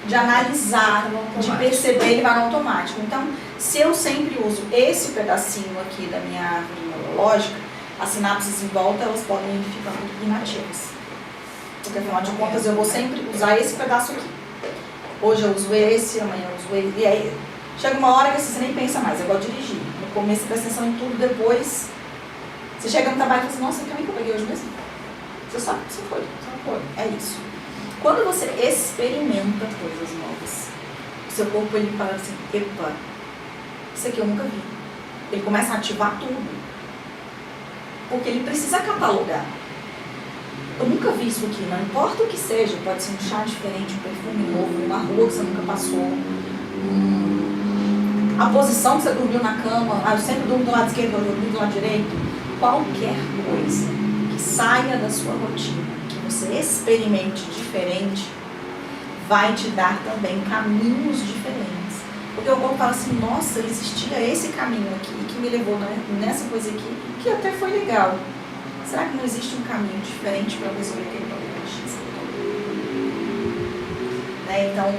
de analisar, de perceber, ele vai no automático. Então, se eu sempre uso esse pedacinho aqui da minha árvore neurológica, as sinapses em volta elas podem ficar inativas. Porque afinal de contas eu vou sempre usar esse pedaço aqui. Hoje eu uso esse, amanhã eu uso esse, e aí chega uma hora que você nem pensa mais, é igual dirigir. No começo você presta atenção em tudo, depois você chega no trabalho e fala assim, nossa, que caminho que eu peguei hoje mesmo? Você só foi. É isso. Quando você experimenta coisas novas, o seu corpo ele fala assim, epa, isso aqui eu nunca vi. Ele começa a ativar tudo. Porque ele precisa catalogar. Eu nunca vi isso aqui, não importa o que seja, pode ser um chá diferente, um perfume novo, uma rua que você nunca passou, a posição que você dormiu na cama, eu sempre durmo do lado esquerdo, eu dormi do lado direito, qualquer coisa que saia da sua rotina, que você experimente diferente, vai te dar também caminhos diferentes. Porque o corpo fala assim, nossa, existia esse caminho aqui, que me levou nessa coisa aqui, que até foi legal. Será que não existe um caminho diferente para resolver aquele problema X? Né? Então,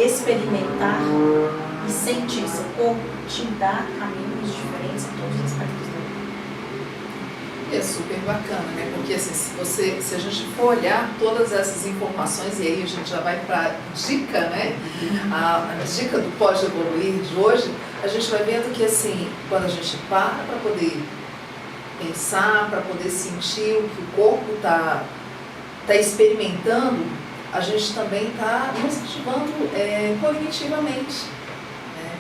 experimentar e sentir seu corpo te dá caminhos diferentes em todos os aspectos da vida. E é super bacana, né? Porque assim, se a gente for olhar todas essas informações, e aí a gente já vai para a dica, né? A dica do Pode Evoluir de hoje, a gente vai vendo que assim, quando a gente para poder pensar, para poder sentir o que o corpo está experimentando, a gente também está nos ativando cognitivamente. Né?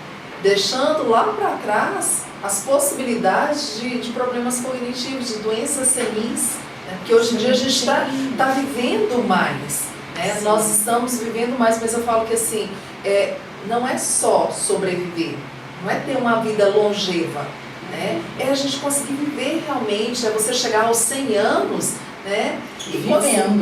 deixando lá para trás as possibilidades de problemas cognitivos, de doenças senis, né? Porque hoje em dia a gente está vivendo mais, né? Nós estamos vivendo mais, mas eu falo que assim, não é só sobreviver, não é ter uma vida longeva, né? É a gente conseguir viver realmente, é você chegar aos 100 anos, né? E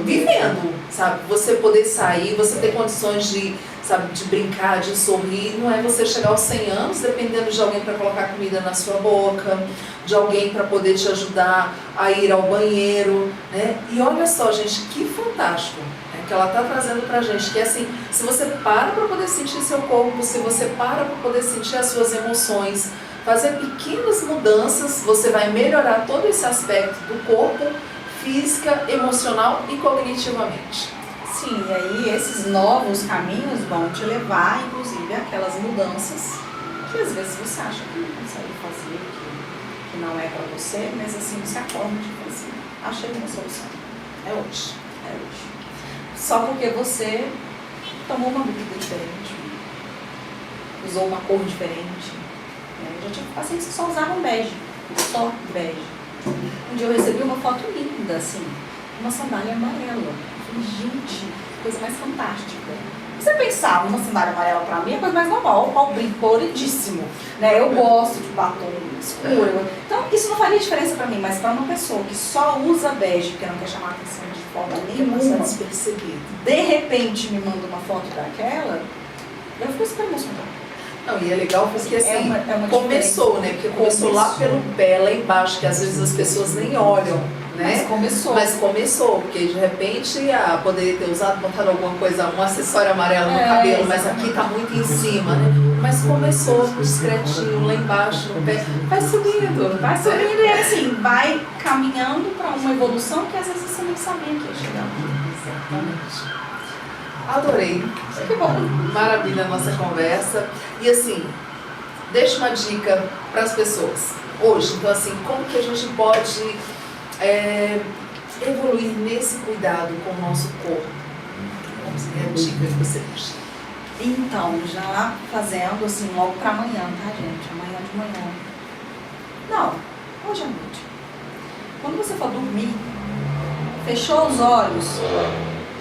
vivendo, sabe? Você poder sair, você ter condições de, sabe, de brincar, de sorrir. Não é você chegar aos 100 anos dependendo de alguém para colocar comida na sua boca, de alguém para poder te ajudar a ir ao banheiro, né? E olha só, gente, que fantástico, né, que ela está trazendo pra gente, que é assim, se você para poder sentir seu corpo, se você para poder sentir as suas emoções, fazer pequenas mudanças, você vai melhorar todo esse aspecto do corpo, física, emocional e cognitivamente. Sim, e aí esses novos caminhos vão te levar, inclusive, àquelas mudanças que às vezes você acha que não consegue fazer, que não é para você, mas assim você acorda e tipo assim, achei uma solução. É hoje. Só porque você tomou uma bebida diferente, usou uma cor diferente. Eu já tive pacientes que só usavam bege, só bege. Um dia eu recebi uma foto linda, assim, uma sandália amarela. Eu falei, gente, coisa mais fantástica. Você pensar, uma sandália amarela pra mim é a coisa mais normal, o brinco coloridíssimo, né? Eu gosto de batom escuro. Então, isso não faria diferença pra mim, mas pra uma pessoa que só usa bege, porque não quer chamar a atenção de forma nenhuma, despercebido, de repente me manda uma foto daquela, eu fico super emocionada. Não, e é legal porque assim, uma começou, né? Porque começou lá pelo pé, lá embaixo, que às vezes as pessoas nem olham, né? Mas começou, porque de repente poderia ter botado alguma coisa, um acessório amarelo no cabelo, mas aqui tá muito em cima, né? Mas começou discretinho, lá embaixo, no pé, vai subindo, e assim, vai caminhando para uma evolução que às vezes você nem sabia que ia chegar. Exatamente. Adorei. Que bom. Maravilha a nossa conversa. E assim, deixa uma dica para as pessoas hoje. Então assim, como que a gente pode evoluir nesse cuidado com o nosso corpo? Como seria a dica que você deixa? Então, já fazendo assim, logo para amanhã, tá, gente? Amanhã de manhã. Não, hoje à noite. Quando você for dormir, fechou os olhos,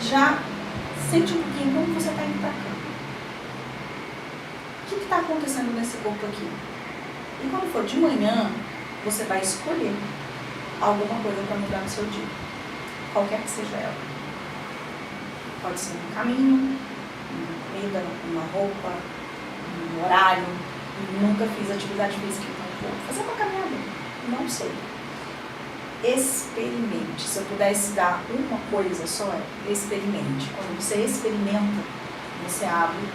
já sente um pouquinho como você está indo para cá. O que está acontecendo nesse corpo aqui? E quando for de manhã, você vai escolher alguma coisa para mudar no seu dia. Qualquer que seja ela. Pode ser um caminho, uma comida, uma roupa, um horário. Nunca fiz atividade física, então vou fazer uma caminhada. Não sei. Experimente. Se eu pudesse dar uma coisa só, experimente. Quando você experimenta, você abre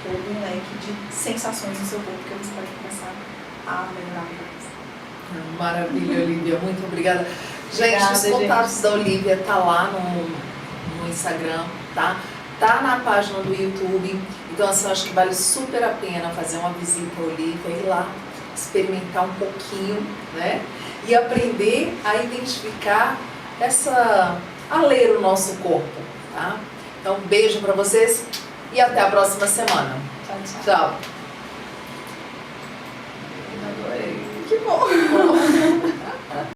todo um leque de sensações no seu corpo que você pode começar a melhorar a vida. Maravilha, Olivia. Muito obrigada. Gente, Obrigada, os contatos da Olivia tá lá no Instagram, tá? Tá na página do YouTube. Então, assim, eu acho que vale super a pena fazer uma visita à Olivia, ir lá, experimentar um pouquinho, né? E aprender a identificar a ler o nosso corpo, tá? Então, um beijo pra vocês e até a próxima semana. Tchau, tchau. Tchau. Adorei. Que bom.